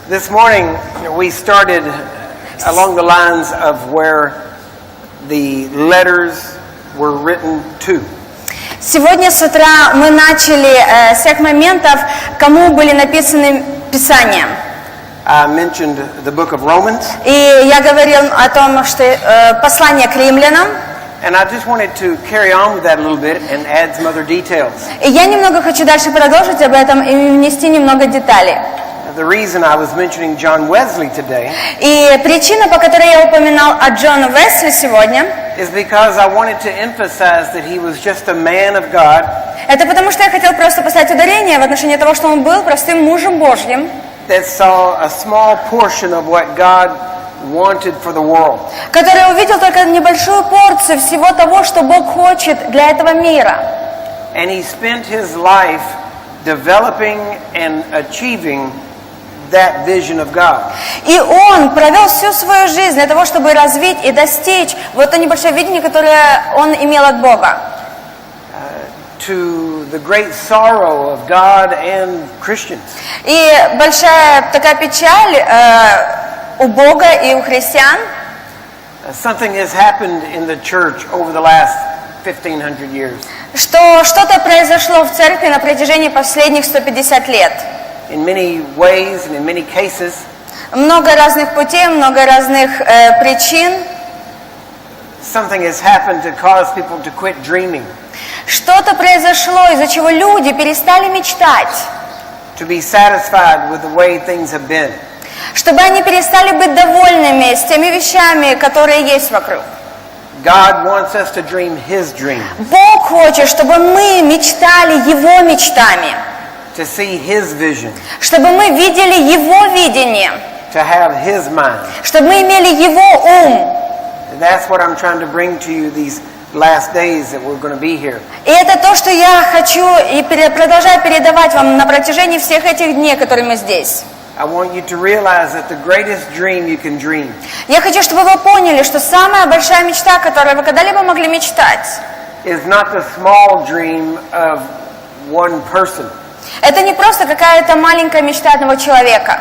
This morning we started along the lines of where the letters were written to. Сегодня с утра мы начали с тех моментов, кому были написаны Писания. I mentioned the book of Romans. И я говорил о том, что послание к римлянам. And I just wanted to carry on with that a little bit and add some other details. И я немного хочу дальше продолжить об этом и внести немного деталей. The reason I was mentioning John Wesley today И причина, по которой я упоминал о Джоне Уэсли сегодня, is because I wanted to emphasize that he was just a man of God. Это потому, что я хотел просто поставить ударение в отношении того, что он был простым мужем Божьим, That saw a small portion of what God wanted for the world. который увидел только небольшую порцию всего того, что Бог хочет для этого мира. And he spent his life developing and achieving that vision of God. И он провел всю свою жизнь для того, чтобы развить и достичь вот то небольшое видение, которое он имел от Бога. To the great sorrow of God and Christians. И большая такая печаль у Бога и у христиан. Something has happened in the church over the last 1500 years. Что что-то произошло в церкви на протяжении последних 150 лет. In many ways and in many cases, Много разных путей, много разных причин. something has happened to cause people to quit dreaming, Что-то произошло, из-за чего люди перестали мечтать, to be satisfied with the way things have been. чтобы они перестали быть довольными с теми вещами, которые есть вокруг. God wants us to dream His dream, Бог хочет, чтобы мы мечтали Его мечтами, to see His vision, чтобы мы видели Его видение, to have His mind. чтобы мы имели Его ум. And that's what I'm trying to bring to you these last days that we're going to be here. И это то, что я хочу и продолжаю передавать вам на протяжении всех этих дней, которые мы здесь. I want you to realize that the greatest dream you can dream Я хочу, чтобы вы поняли, что самая большая мечта, которую вы когда-либо могли мечтать, is not the small dream of one person, это не просто какая-то маленькая мечта одного человека,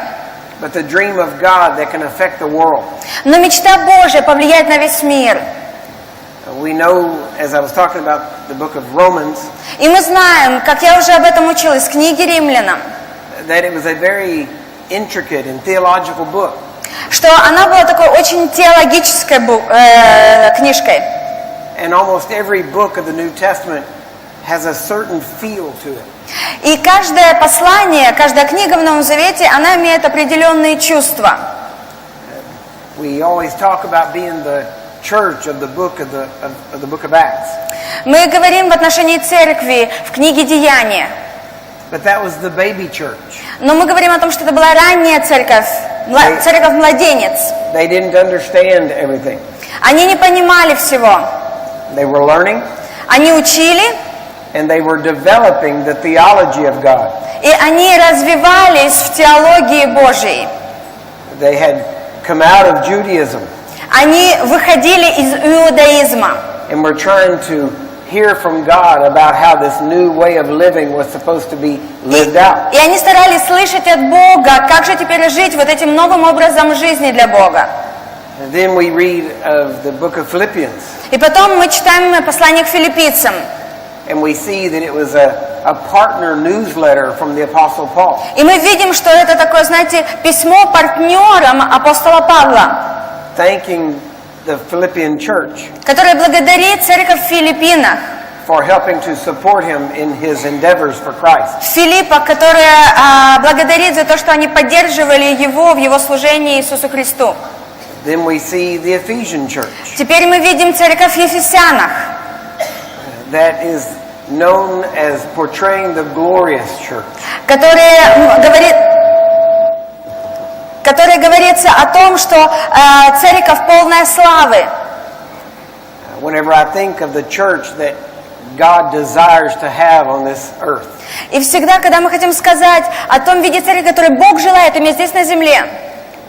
but the dream of God that can affect the world. но мечта Божья повлияет на весь мир. We know, as I was talking about the book of Romans, И мы знаем, как я уже об этом учил из книги Римлянам, that it was a very intricate and theological book. что она была такой очень теологической книжкой. And almost every book of the New Testament has a certain feel to it. И каждое послание, каждая книга в Новом Завете, она имеет определенные чувства. We always talk about being the church of the book of the book of Acts. Мы говорим в отношении церкви в книге Деяния, But that was the baby church. но мы говорим о том, что это была ранняя церковь, церковь-младенец. They didn't understand everything. Они не понимали всего. They were learning Они учили, and they were developing the theology of God. и они развивались в теологии Божьей. They had come out of Judaism Они выходили из иудаизма. and were trying to hear from God about how this new way of living was supposed to be lived out. И они старались слышать от Бога, как же теперь жить вот этим новым образом жизни для Бога. And then we read of the book of Philippians, И потом мы читаем послание к филиппийцам. and we see that it was a partner newsletter from the Apostle Paul, И мы видим, что это такое, знаете, письмо партнерам апостола Павла, thanking the Philippian church которое благодарит церковь в Филиппинах, for helping to support him in his endeavors for Christ. Филиппа, которая благодарит за то, что они поддерживали его в его служении Иисусу Христу. Then we see the Ephesian church Теперь мы видим церковь в Ефесянах, that is known as portraying the glorious church. Которой говорится о том, что церковь полная славы. Whenever I think of the church that God desires to have on this earth, И всегда, когда мы хотим сказать о том виде церкви, который Бог желает иметь здесь на земле,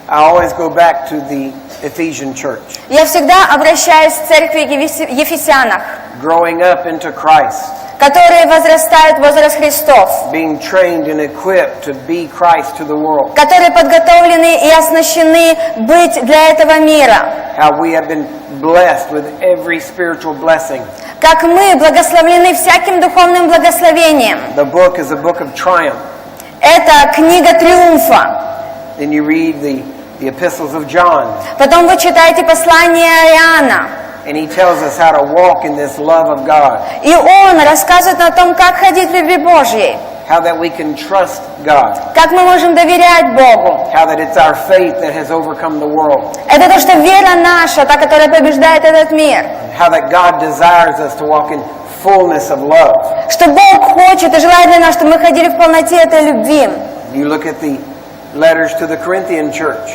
I always go back to the Ephesian church. я всегда обращаюсь к церкви в Ефесянах, Growing up into Christ, которые возрастают в возраст Христов, being trained and equipped to be Christ to the world. которые подготовлены и оснащены быть для этого мира. How we have been blessed with every spiritual blessing. Как мы благословлены всяким духовным благословением. The book is a book of triumph. Это книга триумфа. Then you read the epistles of John, Потом вы читаете послание Иоанна. and he tells us how to walk in this love of God, И он рассказывает о том, как ходить в любви Божьей. how that we can trust God, Как мы можем доверять Богу. how that it's our faith that has overcome the world, Это то, что вера наша, та, которая побеждает этот мир. how that God desires us to walk in fullness of love. Что Бог хочет и желает для нас, чтобы мы ходили в полноте этой любви. You look at the letters to the Corinthian church,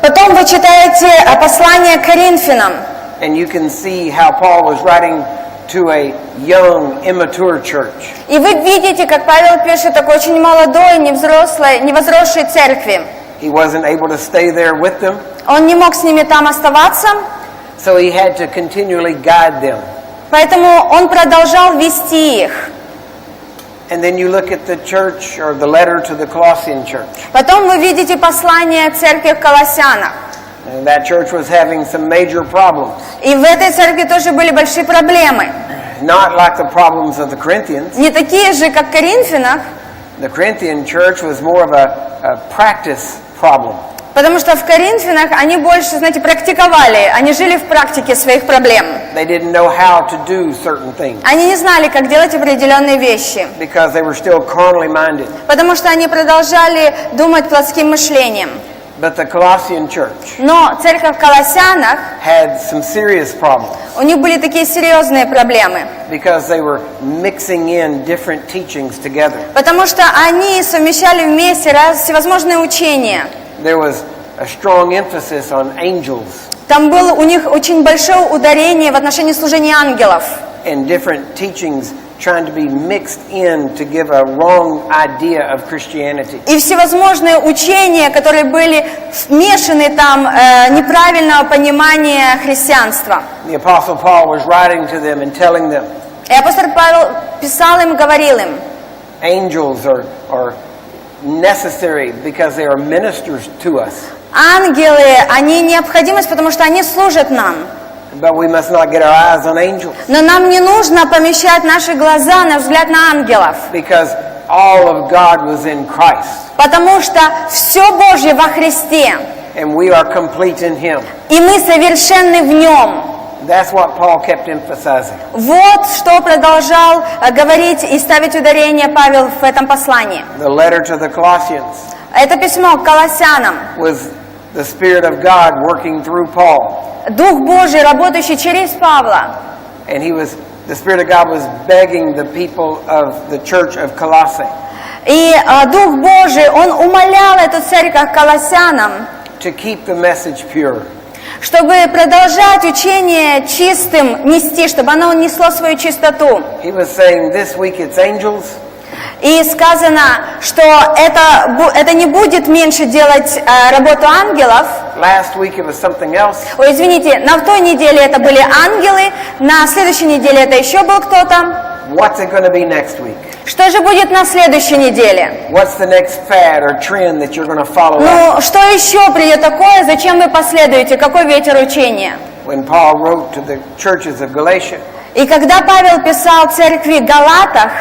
Потом вы читаете послание к Коринфянам. and you can see how Paul was writing to a young, immature church. И вы видите, как Павел пишет такой очень молодой, невозросшей церкви. He wasn't able to stay there with them, Он не мог с ними там оставаться, so he had to continually guide them. поэтому он продолжал вести их. And then you look at the church or the letter to the Colossian church. Потом вы видите послание церкви в Колоссянах. And that church was having some major problems. И в этой церкви тоже были большие проблемы. Not like the problems of the Corinthians. Не такие же, как в Коринфянах, The Corinthian church was more of a practice problem. потому что в Коринфянах они больше, знаете, практиковали, они жили в практике своих проблем. They didn't know how to do certain things Они не знали, как делать определенные вещи, because they were still carnally minded. потому что они продолжали думать плотским мышлением. But the Colossian church Но церковь в Колоссянах, had some serious problems у них были такие серьезные проблемы, because they were mixing in different teachings together. потому что они совмещали вместе всевозможные учения. There was a strong emphasis on angels Там было у них очень большое ударение в отношении служения ангелов. and different teachings trying to be mixed in to give a wrong idea of Christianity. И всевозможные учения, которые были вмешаны там, неправильного понимания христианства. The Apostle Paul was writing to them and telling them, И апостол Павел писал им, говорил им, angels are necessary because they are ministers to us. ангелы, они необходимость, потому что они служат нам. But we must not get our eyes on angels Но нам не нужно помещать наши глаза на взгляд на ангелов, because all of God was in Christ потому что все Божье во Христе, and we are complete in Him. и мы совершенны в Нем. That's what Paul kept emphasizing. Вот что продолжал говорить и ставить ударение Павел в этом послании. The letter to the Colossians Это письмо к Колоссянам. was the Spirit of God working through Paul. Дух Божий, работающий через Павла. And the Spirit of God was begging the people of the church of Colossae И Дух Божий, Он умолял эту церковь Колоссянам, to keep the message pure. чтобы продолжать учение чистым нести, чтобы оно несло свою чистоту. He was saying this week it's angels, И сказано, что это не будет меньше делать работу ангелов. last week it was something else, Ой, извините, на той неделе это были ангелы, на следующей неделе это еще был кто-то. what's it going to be next week? Что же будет на следующей неделе? What's the next fad or trend that you're going to follow up? Ну, что еще придет такое, зачем вы последуете, какой ветер учения? When Paul wrote to the churches of Galatia, И когда Павел писал церкви Галатах,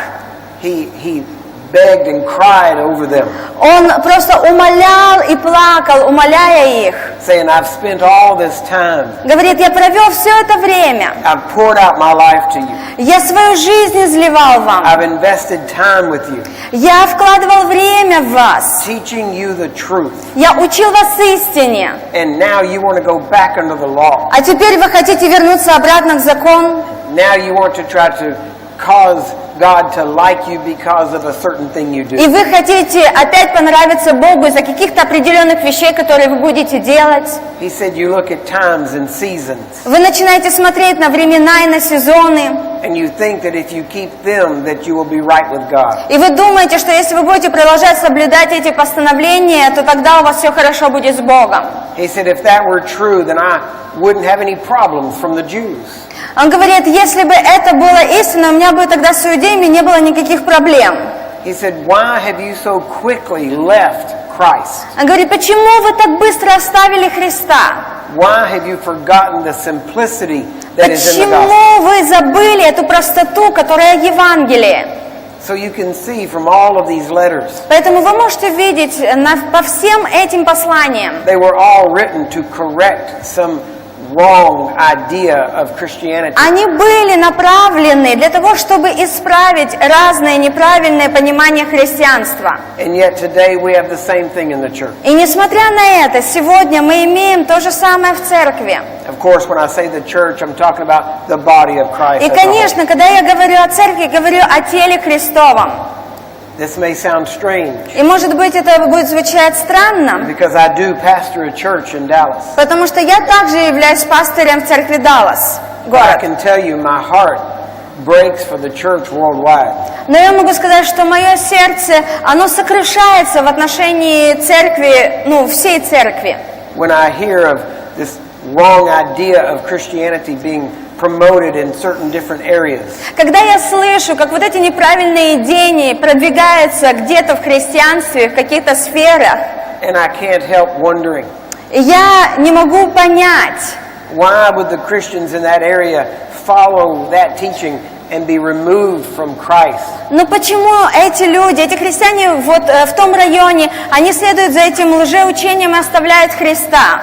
he begged and cried over them, он просто умолял и плакал, умоляя их. saying, I've spent all this time, Говорит, я провел все это время, I've poured out my life to you, я свою жизнь изливал вам, I've invested time with you, я вкладывал время в вас, teaching you the truth, я учил вас истине, and now you want to go back under the law. а теперь вы хотите вернуться обратно к закону? Now you want to try to cause God to like you because of a certain thing you И do. вы хотите опять понравиться Богу из-за каких-то определенных вещей, которые вы будете делать. He said you look at times and seasons, Вы начинаете смотреть на времена и на сезоны. And you think that if you keep them, that you will be right with God. И вы думаете, что если вы будете продолжать соблюдать эти постановления, то тогда у вас все хорошо будет с Богом. He said, if that were true, then I wouldn't have any problems from the Jews. Он говорит, если бы это было истинно, у меня бы тогда с иудеями не было никаких проблем. He said, why have you so quickly left Christ? Он говорит, почему вы так быстро оставили Христа? Why have you forgotten the simplicity that is in the gospel? Почему вы забыли эту простоту, которая в Евангелии? So you can see from all of these letters, Поэтому вы можете видеть по всем этим посланиям. they were all written to correct some wrong idea of Christianity. Они были направлены для того, чтобы исправить разные неправильные понимания христианства. And yet today we have the same thing in the church. И несмотря на это, сегодня мы имеем то же самое в церкви. Of course, when I say the church, I'm talking about the body of Christ. И, as a whole. конечно, когда я говорю о церкви, говорю о теле Христовом. This may sound strange И, может быть, это будет звучать странно, because I do pastor a church in Dallas. потому что я также являюсь пастырем в церкви Даллас, But I город. can tell you my heart breaks for the church worldwide. Но я могу сказать, что мое сердце, оно сокрушается в отношении церкви, всей церкви. When I hear of this wrong idea of Christianity being promoted in certain different areas. Когда я слышу, как вот эти неправильные идеи продвигаются где-то в христианстве, в каких-то сферах, And I can't help wondering, я не могу понять, why would the Christians in that area follow that teaching and be removed from Christ? но почему эти люди, эти христиане вот в том районе, они следуют за этим лжеучением и оставляют Христа?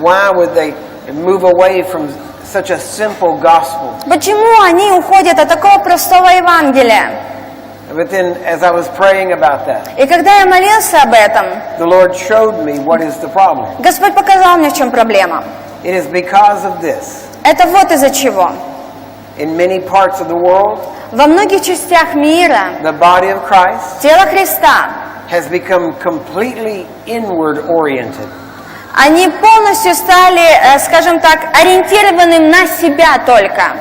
Why would they move away from such a simple gospel? Почему они уходят от такого простого Евангелия? But then, as I was praying about that, И когда я молился об этом, the Lord showed me what is the problem. Господь показал мне, в чем проблема. It is because of this. Это вот из-за чего. In many parts of the world, Во многих частях мира the body of Christ тело Христа, has become completely inward oriented. они полностью стали, скажем так, ориентированным на себя только.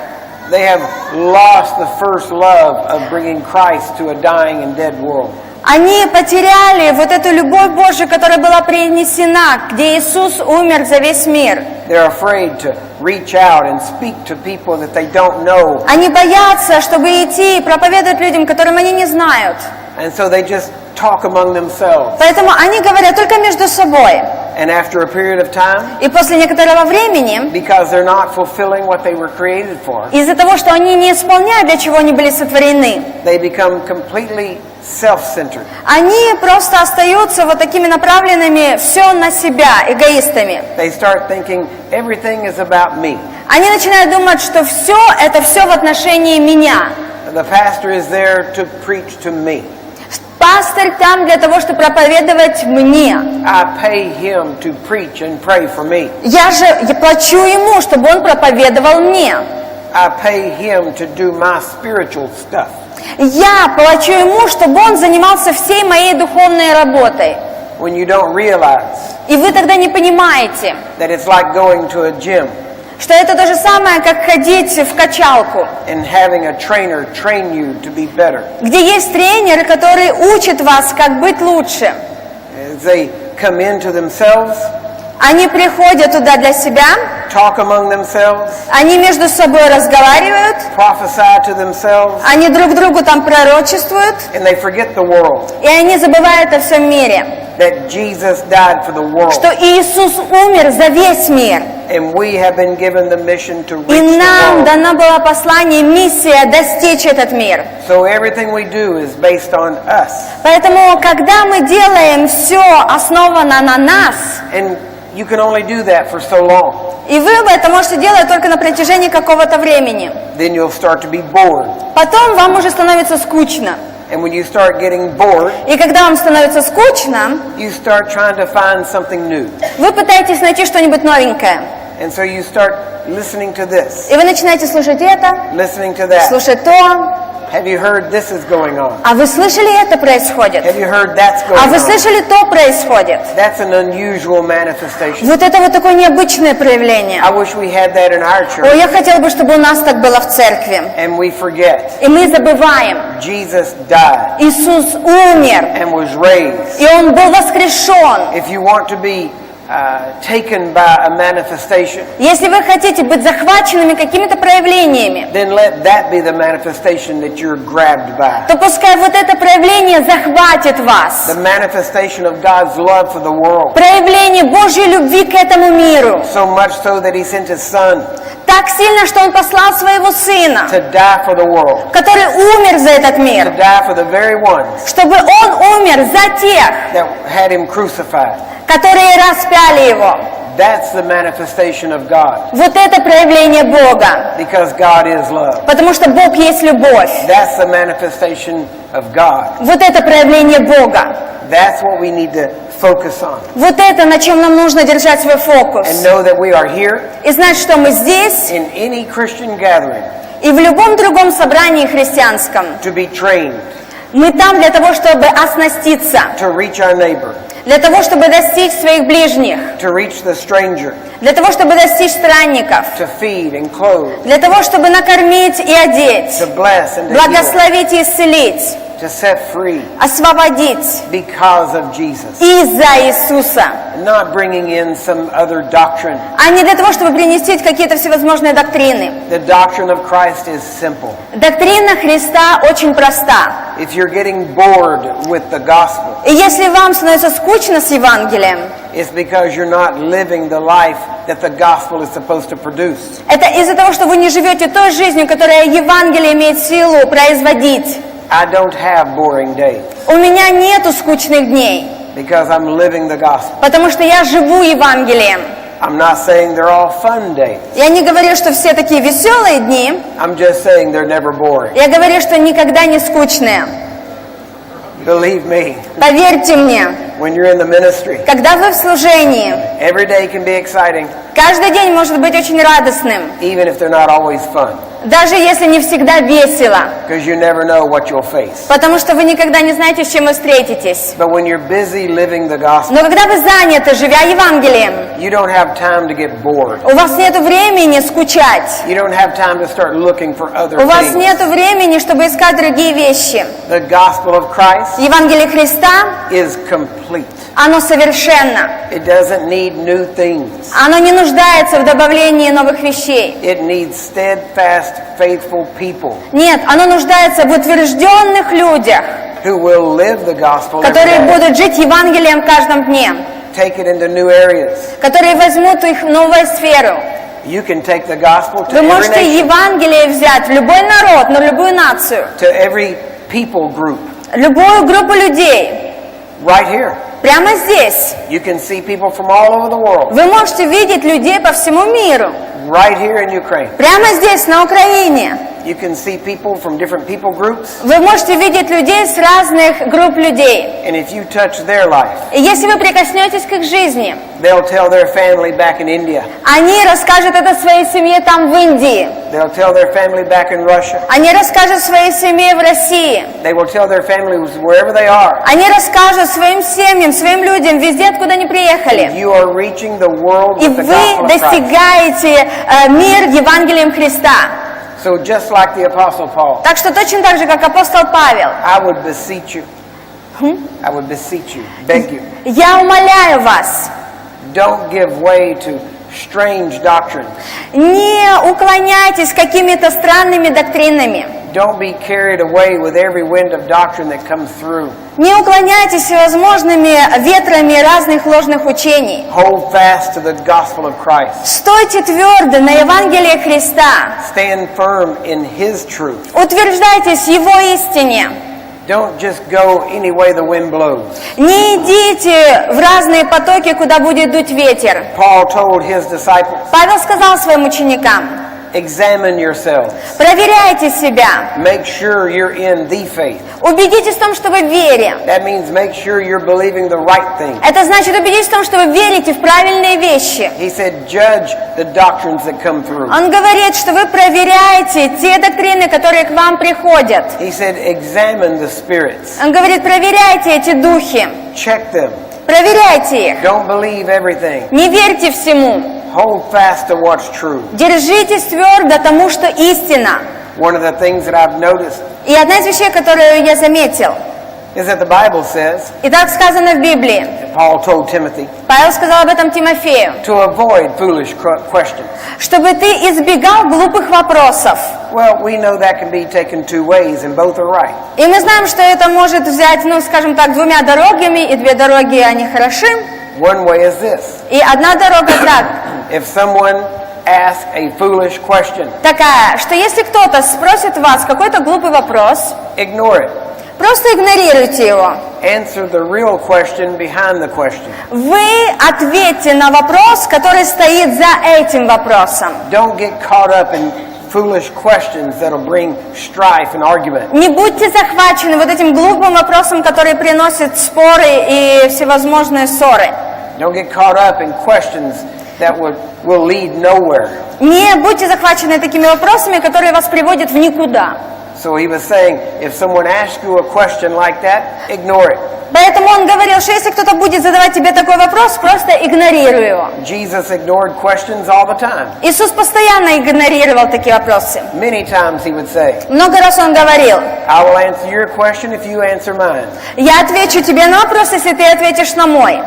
They have lost the first love of bringing Christ to a dying and dead world. Они потеряли вот эту любовь Божию, которая была принесена, где Иисус умер за весь мир. They're afraid to reach out and speak to people that they don't know. Они боятся, чтобы идти и проповедовать людям, которым они не знают. And so they just talk among themselves. Поэтому они говорят только между собой. And after a period of time, И после некоторого времени, because they're not fulfilling what they were created for, из-за того, что они не исполняют, для чего они были сотворены, they become completely self-centered. они просто остаются вот такими направленными все на себя, эгоистами. They start thinking everything is about me. Они начинают думать, что все это все в отношении меня. The pastor is there to preach to me. Пастырь там для того, чтобы проповедовать мне. I pay him to preach and pray for me. Я плачу ему, чтобы он проповедовал мне. I pay him to do my spiritual stuff. Я плачу ему, чтобы он занимался всей моей духовной работой. When you don't realize И вы тогда не понимаете, that it's like going to a gym что это то же самое, как ходить в качалку, and having a trainer train you to be better. где есть тренер, который учит вас, как быть лучше. As they come into themselves, Они приходят туда для себя, talk among themselves, они между собой разговаривают, prophesy to themselves, они друг другу там пророчествуют, and they forget the world, и они забывают о всем мире, that Jesus died for the world. что Иисус умер за весь мир. And we have been given the mission to И reach the нам world. дано было послание, миссия достичь этот мир. So everything we do is based on us. Поэтому, когда мы делаем все основано на нас, And you can only do that for so long. и вы это можете делать только на протяжении какого-то времени, Then you'll start to be bored. потом вам уже становится скучно. And when you start getting bored, И когда вам становится скучно, you start trying to find something new. вы пытаетесь найти что-нибудь новенькое. And so you start listening to this, И вы начинаете слушать это, listening to that. слушать то, Have you heard this is going on? А вы слышали, это происходит? Have you heard that's А going вы on? слышали, то происходит? That's an unusual manifestation. Вот это вот такое необычное проявление. I wish we had that in our Ой, church. я хотела бы, чтобы у нас так было в церкви. And we forget. И мы забываем. Jesus died Иисус умер, and was raised. и Он был воскрешен. If you want to be taken by a manifestation, Если вы хотите быть захваченными какими-то проявлениями, then let that be the manifestation that you're grabbed by. то пускай вот это проявление захватит вас. The manifestation of God's love for the world. Проявление Божьей любви к этому миру. So much so that He sent His Son Так сильно, что Он послал Своего Сына, to die for the world, который умер за этот to мир, die for the very ones чтобы Он умер за тех, that had Him crucified. которые распяли Его. That's the manifestation of God, Вот это проявление Бога, because God is love. потому что Бог есть любовь. That's the manifestation of God. Вот это проявление Бога. That's what we need to focus on. Вот это, на чем нам нужно держать свой фокус. And know that we are here И знать, что мы здесь in any Christian gathering и в любом другом собрании христианском. to be trained, Мы там для того, чтобы оснаститься, to reach our neighbor, для того, чтобы достичь своих ближних, to reach the stranger, для того, чтобы достичь странников, to feed and clothe, для того, чтобы накормить и одеть, to bless and to heal, благословить и исцелить, to set free освободить because of Jesus. из-за Иисуса, Not bringing in some other doctrine. а не для того, чтобы принести какие-то всевозможные доктрины. The doctrine of Christ is simple. Доктрина Христа очень проста. If you're getting bored with the gospel, И если вам становится скучно с Евангелием, it's because you're not living the life that the gospel is supposed to produce. это из-за того, что вы не живете той жизнью, которая Евангелие имеет силу производить. I don't have boring days У меня нету скучных дней, because I'm living the gospel. потому что я живу Евангелием. I'm not saying they're all fun days. Я не говорю, что все такие веселые дни. I'm just saying they're never boring. Я говорю, что никогда не скучные. Believe me, Поверьте мне, when you're in the ministry, когда вы в служении, every day can be exciting, каждый день может быть очень радостным, even if they're not always fun, даже если не всегда весело, because you never know what you'll face. потому что вы никогда не знаете, с чем вы встретитесь. But when you're busy living the gospel, Но когда вы заняты, живя Евангелием, you don't have time to get bored. у вас нет времени скучать. You don't have time to start looking for other У вас things. нет времени, чтобы искать другие вещи. The gospel of Christ Евангелие Христа, is complete. оно совершенно. It doesn't need new things. Оно не нуждается в добавлении новых вещей. It needs steadfast, faithful people Нет, оно нуждается в утвержденных людях, who will live the gospel every которые day, будут жить Евангелием в каждом дне, take it into new areas. которые возьмут их в новую сферу. You can take the gospel to Вы every можете nation, Евангелие взять в любой народ, на любую нацию, to every people group, любую группу людей, right here. прямо здесь. You can see people from all over the world, Вы можете видеть людей по всему миру, right here in Ukraine. прямо здесь, на Украине. You can see people from different people groups, Вы можете видеть людей с разных групп людей. and if you touch their life, И если вы прикоснетесь к их жизни, they'll tell their family back in India. они расскажут это своей семье там в Индии. They'll tell their family back in Russia. Они расскажут своей семье в России. They will tell their families wherever they are. Они расскажут своим семьям, своим людям, везде, откуда они приехали. You are reaching the world И with the вы gospel of Christ. достигаете мир Евангелием Христа. So just like the Apostle Paul, Так что точно так же, как апостол Павел, I would beseech you. I would beseech you, beg you. я умоляю вас, Don't give way to strange doctrines. не уклоняйтесь какими-то странными доктринами. Don't be carried away with every wind of doctrine that comes through. Не уклоняйтесь всевозможными ветрами разных ложных учений. Hold fast to the gospel of Christ. Стойте твердо на Евангелие Христа. Stand firm in His truth. Утверждайтесь в Его истине. Don't just go any way the wind blows. Не идите в разные потоки, куда будет дуть ветер. Paul told his disciples, Павел сказал своим ученикам, Examine yourselves. Проверяйте себя. Make sure you're in the faith. Убедитесь в том, что вы в вере. That means make sure you're believing the right thing. Это значит, убедитесь в том, что вы верите в правильные вещи. He said, judge the doctrines that come through. Он говорит, что вы проверяете те доктрины, которые к вам приходят. He said, examine the spirits. Он говорит, проверяйте эти духи. Check them. Проверяйте их. Don't believe everything. Не верьте всему. Hold fast to what's true. Держитесь твердо тому, что истина. One of the things that I've noticed И одна из вещей, которую я заметил, is that the Bible says, и так сказано в Библии, Paul told Timothy, Павел сказал об этом Тимофею, to avoid foolish questions. чтобы ты избегал глупых вопросов. Well, we know that can be taken two ways, and both are right. И мы знаем, что это может взять, скажем так, двумя дорогами, и две дороги, они хороши. One way is this. И одна дорога так, If someone asks a foolish question, такая, что если кто-то спросит вас какой-то глупый вопрос, ignore it. просто игнорируйте его. Answer the real question behind the question. Вы ответьте на вопрос, который стоит за этим вопросом. Don't get caught up in foolish questions that'll bring strife and argument. Не будьте захвачены вот этим глупым вопросом, который приносит споры и всевозможные ссоры. Don't get caught up in questions that will lead nowhere. Не будьте захвачены такими вопросами, которые вас приводят в никуда. So he was saying, if someone asks you a question like that, ignore it. Поэтому он говорил, что если кто-то будет задавать тебе такой вопрос, просто игнорируй его. Jesus ignored questions all the time. Иисус постоянно игнорировал такие вопросы. Many times he would say, Много раз он говорил, I will answer your question if you answer mine. я отвечу тебе на вопрос, если ты ответишь на мой.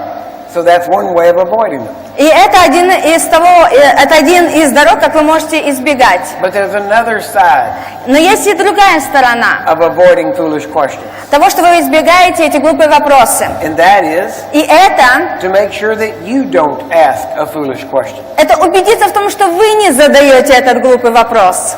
So that's one way of avoiding them. И это один из дорог, как вы можете избегать. But there's another side Но есть и другая сторона of avoiding foolish questions. того, что вы избегаете эти глупые вопросы. And that is И это to make sure that you don't ask a foolish question. убедиться в том, что вы не задаете этот глупый вопрос.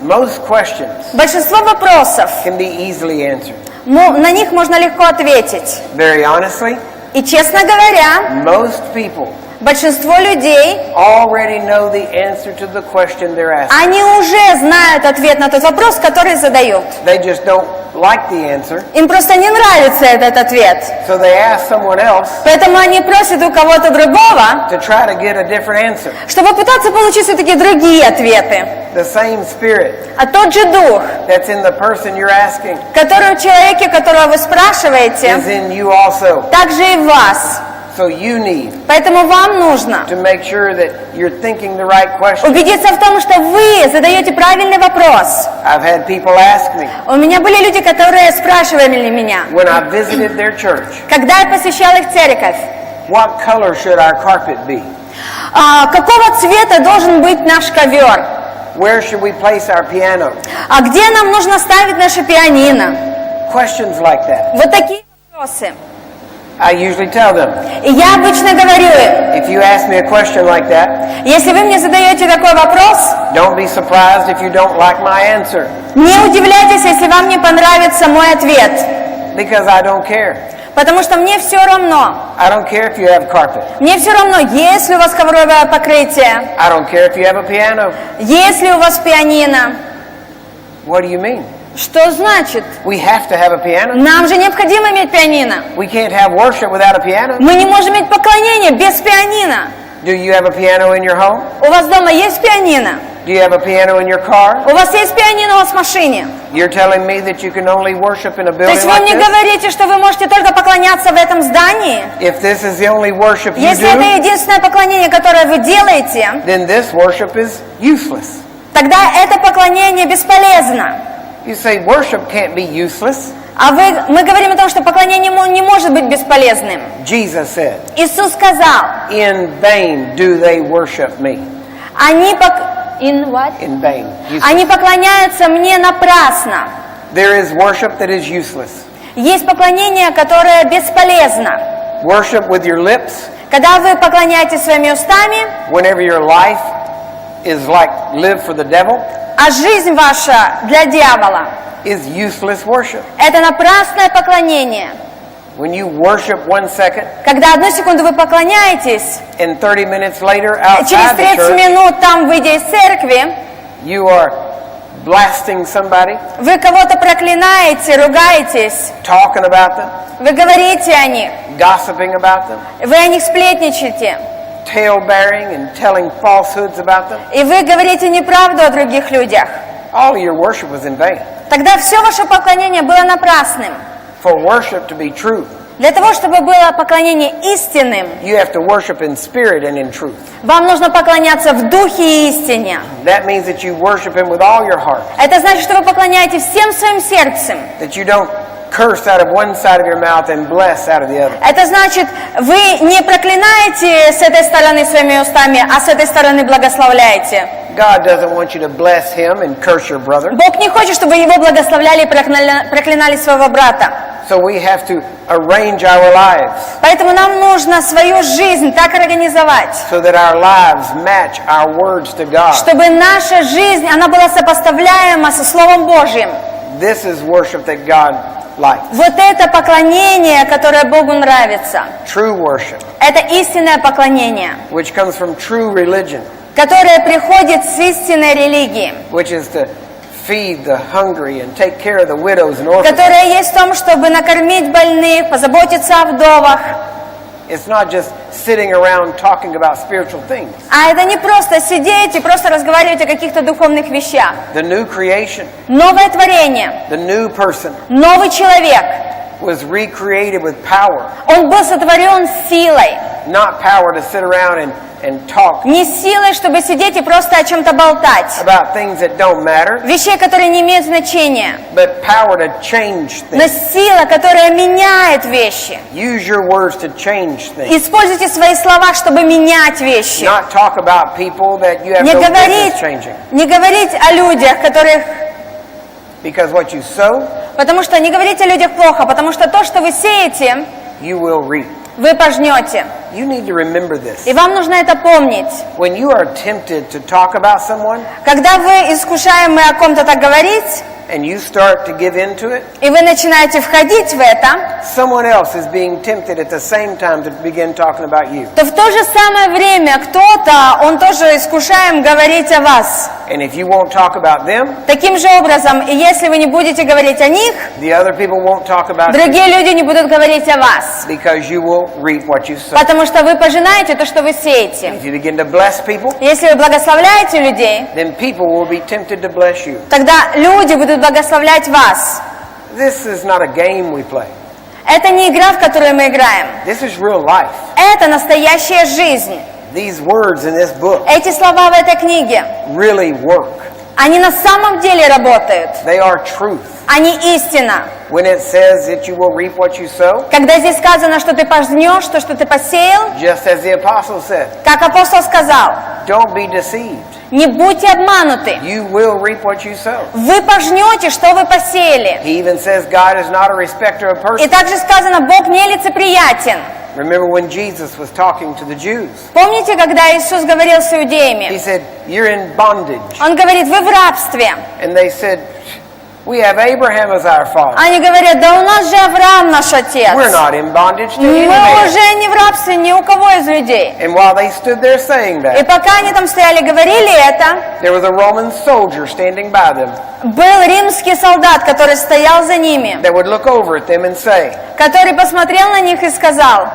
Most questions Большинство вопросов, can be easily answered. на них можно легко ответить. Very honestly, И, честно говоря, most people большинство людей, already know the answer to the question they're asking. они уже знают ответ на тот вопрос, который задают. They just don't like the answer, Им просто не нравится этот ответ. so they ask someone else Поэтому они просят у кого-то другого, to try to get a different answer. чтобы пытаться получить все-таки другие ответы. The same spirit А тот же дух, that's in the person you're asking который в человеке, которого вы is спрашиваете, in you also. также и в вас. So you need Поэтому вам нужно to make sure that you're thinking the right question. убедиться в том, что вы задаете правильный вопрос. I've had people ask me У меня были люди, которые спрашивали меня, when I visited their church, когда я посещал их церковь, what color should our carpet be? какого цвета должен быть наш ковер, Where should we place our piano? а где нам нужно ставить наше пианино. Questions like that. Вот такие вопросы. I usually tell them, И я обычно говорю им, if you ask me a question like that, если вы мне задаете такой вопрос, don't be surprised if you don't like my answer, не удивляйтесь, если вам не понравится мой ответ, because I don't care. потому что мне все равно. I don't care if you have carpet. Мне все равно, есть ли у вас ковровое покрытие, I don't care if you have a piano. есть ли у вас пианино. What do you mean? Что значит? We have to have a piano. Нам же необходимо иметь пианино. We can't have worship without a piano. Мы не можем иметь поклонение без пианино. Do you have a piano in your home? У вас дома есть пианино? Do you have a piano in your car? У вас есть пианино у вас в машине? You're telling me that you can only worship in a То building есть вы like мне this? говорите, что вы можете только поклоняться в этом здании? If this is the only worship you Если это do, единственное поклонение, которое вы делаете, then this worship is useless. тогда это поклонение бесполезно. You say worship can't be useless. Мы говорим о том, что поклонение не может быть бесполезным. Jesus said, Иисус сказал, in vain do they worship me. они In vain. Useless. Они поклоняются мне напрасно. There is worship that is useless. Есть поклонение, которое бесполезно. Worship with your lips, Когда вы поклоняетесь своими устами, whenever your life is like live for the devil, а жизнь ваша для дьявола, is useless worship. это напрасное поклонение. When you worship 1 second, Когда одну секунду вы поклоняетесь, and 30 minutes later через outside the 30 church, минут там, выйдя из церкви, you are blasting somebody, Вы кого-то проклинаете, ругаетесь, talking about them, вы говорите о них, gossiping about them, вы о них сплетничаете, tale-bearing and telling falsehoods about them, и вы говорите неправду о других людях, all of your worship was in vain. тогда все ваше поклонение было напрасным. For worship to be true, Для того, чтобы было поклонение истинным, you have to worship in spirit and in truth. вам нужно поклоняться в духе и истине. That means that you worship Him with all your heart, Это значит, что вы поклоняетесь всем своим сердцем. that you don't curse out of one side of your mouth and bless out of the other. Это значит, вы не проклинаете с этой стороны своими устами, а с этой стороны благословляете. God doesn't want you to bless Him and curse your brother. Бог не хочет, чтобы его благословляли и проклинали своего брата. So we have to arrange our lives Поэтому нам нужно свою жизнь так организовать, so that our lives match our words to God. чтобы наша жизнь, она была сопоставляема со Словом Божьим. This is worship that God likes. Вот это поклонение, которое Богу нравится. True worship, Это истинное поклонение, which comes from true religion, которое приходит с истинной религии, which is to feed the hungry and take care of the widows and orphans. которое есть в том, чтобы накормить больных, позаботиться о вдовах. It's not just sitting around talking about spiritual things. А это не просто сидеть и просто разговаривать о каких-то духовных вещах. The new creation, Новое творение, the new person новый человек, was recreated with power, он был сотворен силой. not power to sit around and talk Не силой, чтобы сидеть и просто о чем-то болтать. about things that don't matter, Вещей, которые не имеют значения. but power to change Но things. сила, которая меняет вещи. Use your words to change things. Используйте свои слова, чтобы менять вещи. Not talk about people that you have Не no говорить, business changing. не говорить о людях, которых... Because what you sow, Потому что не говорите о людях плохо, потому что то, что вы сеете, you will reap. вы пожнете. You need to remember this. И вам нужно это помнить. When you are tempted to talk about someone Когда вы искушаемы о ком-то так говорить, and you start to give into it, и вы начинаете входить в это, someone else is being tempted at the same time to begin talking about you. то в то же самое время кто-то, он тоже искушаем говорить о вас. And if you won't talk about them, Таким же образом, и если вы не будете говорить о них, the other people won't talk about you другие люди не будут говорить о вас. because you will reap what you sow. Потому что вы пожинаете то, что вы сеете. If you begin to bless people, Если вы благословляете людей, then people will be tempted to bless you. тогда люди будут благословлять вас. This is not a game we play. Это не игра, в которую мы играем. This is real life. Это настоящая жизнь. These words in this book Эти слова в этой книге, really work. они на самом деле работают. They are truth. Они истина. When it says that you will reap what you sow, Когда здесь сказано, что ты пожнешь то, что ты посеял, just as the apostle said, как апостол сказал, don't be deceived. не будьте обмануты. You will reap what you sow. Вы пожнете, что вы посеяли. He even says God is not a respecter of И persons. также сказано, Бог нелицеприятен. Remember when Jesus was talking to the Jews? Помните, когда Иисус говорил с He иудеями? said, you're in bondage. Он говорит, вы в рабстве. And they said, we have Abraham as our father. Они говорят, да у нас же Авраам наш отец. We're not in bondage to any Мы man. уже не в рабстве ни у кого из людей. And while they stood there saying И that, пока они там стояли, говорили это, there was a Roman soldier standing by them был римский солдат, который стоял за ними, that would look over at them and say, который посмотрел на них и сказал,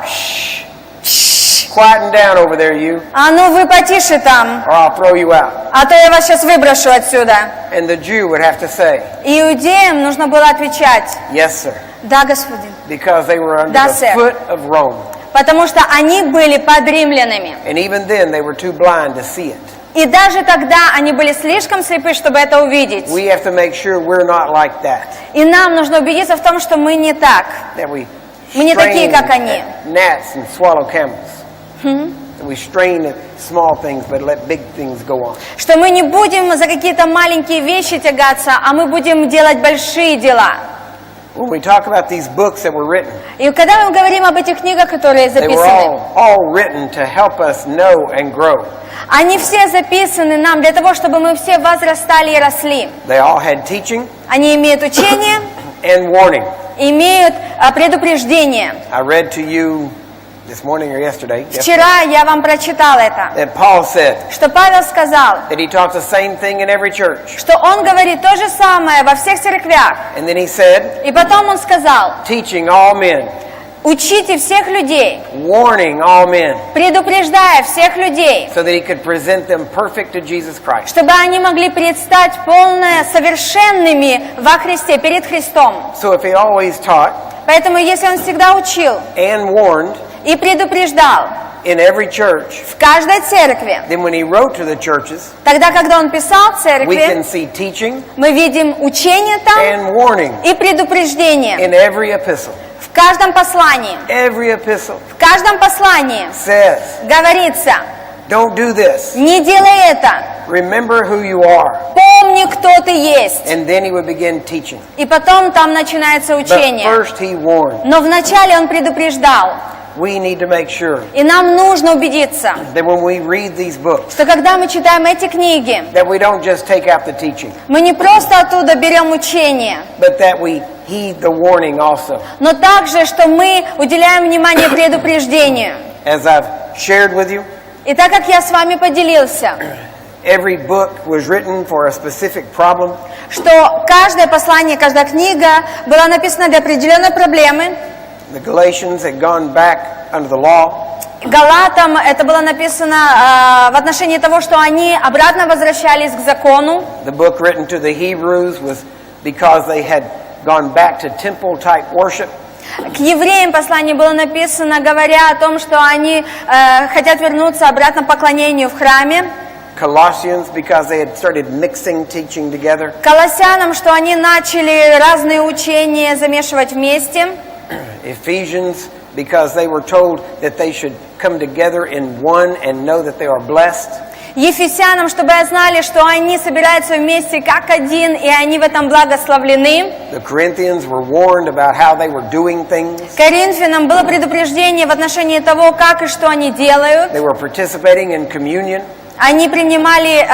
quieten down over there, you, а ну вы потише там, or I'll throw you out. а то я вас сейчас выброшу отсюда. And the Jew would have to say, И иудеям нужно было отвечать, yes, sir, да, господин, because they were under Да, the сэр. foot of Rome. потому что они были под римлянами. And even then, they were too blind to see it. И даже тогда они были слишком слепы, чтобы это увидеть. We have to make sure we're not like that. И нам нужно убедиться в том, что мы не так. That we Мы не такие, strain как они. at gnats and swallow camels. That we strain at small things but let big things go on. Что мы не будем за какие-то маленькие вещи тягаться, а мы будем делать большие дела. When we talk about these books that were written, И когда мы говорим об этих книгах, которые they were записаны, all written to help us know and grow. они все записаны нам для того, чтобы мы все возрастали и росли. They all had teaching Они имеют учение, and warning. имеют предупреждение. I read to you this morning or yesterday, Вчера я вам прочитал это, that Paul said что Павел сказал, that he taught the same thing in every church. что он говорит то же самое во всех церквях. And then he said, И потом он сказал, teaching all men, учите всех людей, warning all men, предупреждая всех людей, so that he could present them perfect to Jesus Christ. чтобы они могли предстать совершенными во Христе, перед Христом. So if he always taught Поэтому если он всегда учил and warned и предупреждал in every church, в каждой церкви, then when he wrote to the churches, тогда, когда он писал we церкви, can see teaching мы видим учение там and warning и предупреждение in every epistle. в каждом послании. Every epistle В каждом послании says, говорится, don't do this. не делай это, Remember who you are. помни, кто ты есть. And then he would begin teaching. И потом там начинается But учение. first he warned. Но вначале он предупреждал. We need to make sure И нам нужно убедиться, that when we read these books, что когда мы читаем эти книги, that we don't just take out the teaching, мы не просто оттуда берем учение, but that we heed the warning also. но также, что мы уделяем внимание предупреждению. As I've shared with you, И так как я с вами поделился, every book was written for a specific problem. что каждое послание, каждая книга была написана для определенной проблемы. The Galatians had gone back under the law. Галатам это было написано в отношении того, что они обратно возвращались к закону. The book written to the Hebrews was because they had gone back to temple-type worship. К евреям послание было написано, говоря о том, что они хотят вернуться обратно к поклонению в храме. Colossians because they had started mixing teaching together. Колоссянам, что они начали разные учения замешивать вместе. Ephesians because they were told that they should come together in one and know that they are blessed. Ефесянам, чтобы знали, что они собираются вместе как один, и они в этом благословлены. The Corinthians were warned about how they were doing things. Коринфянам было предупреждение в отношении того, как и что они делают. They were participating in communion. Они принимали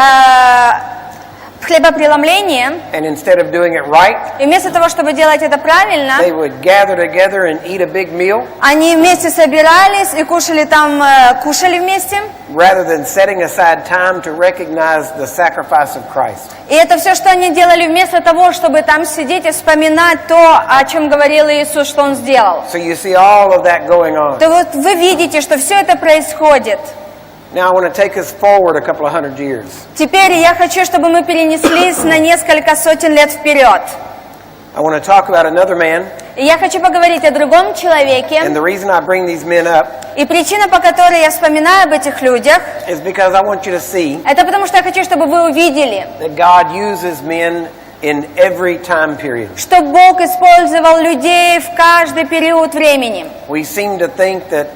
хлебопреломление, And instead of doing it right, и вместо того, чтобы делать это правильно, they would gather together and eat a big meal они вместе собирались и кушали вместе. rather than setting aside time to recognize the sacrifice of Christ. И это все, что они делали, вместо того, чтобы там сидеть и вспоминать то, о чем говорил Иисус, что Он сделал. So you see all of that going on. То вот вы видите, что все это происходит. Now I want to take us forward a couple of hundred years. Теперь я хочу, чтобы мы перенеслись на несколько сотен лет вперед. I want to talk about another man, И я хочу поговорить о другом человеке. and the reason I bring these men up И причина, по которой я вспоминаю об этих людях, is because I want you to see это потому, что я хочу, чтобы вы увидели, that God uses men in every time period. что Бог использовал людей в каждый период времени. We seem to think that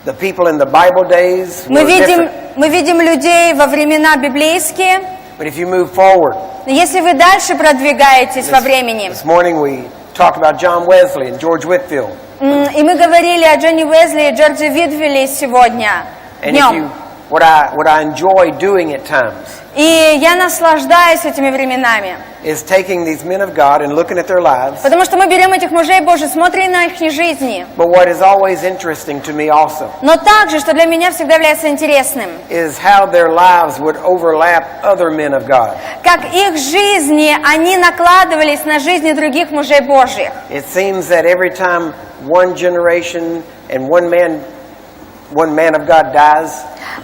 the people in the Bible days were different. Мы видим людей во времена библейские, But if you move forward, но если вы дальше продвигаетесь во времени, this morning we talked about John Wesley and George Whitefield. и мы говорили о Джонни Уэсли и Джорджи Витфиле сегодня, And if you, днем, what I enjoy doing at times и я наслаждаюсь этими временами, is taking these men of God and looking at their lives. потому что мы берем этих мужей Божьих, смотрим на их жизни, But what is always interesting to me also но также, что для меня всегда является интересным, is how their lives would overlap other men of God. как их жизни, они накладывались на жизни других мужей Божьих. It seems that every time one generation and one man of God dies,